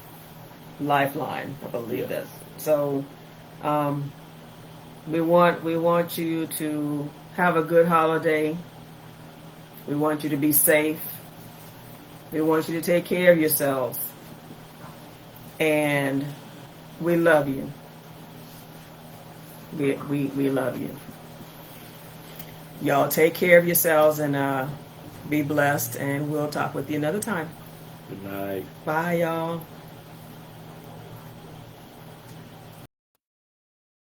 lifeline, I believe that. So we want you to have a good holiday. We want you to be safe. We want you to take care of yourselves. And we love you. We love you. Y'all take care of yourselves and be blessed, and we'll talk with you another time. Good night. Bye, y'all.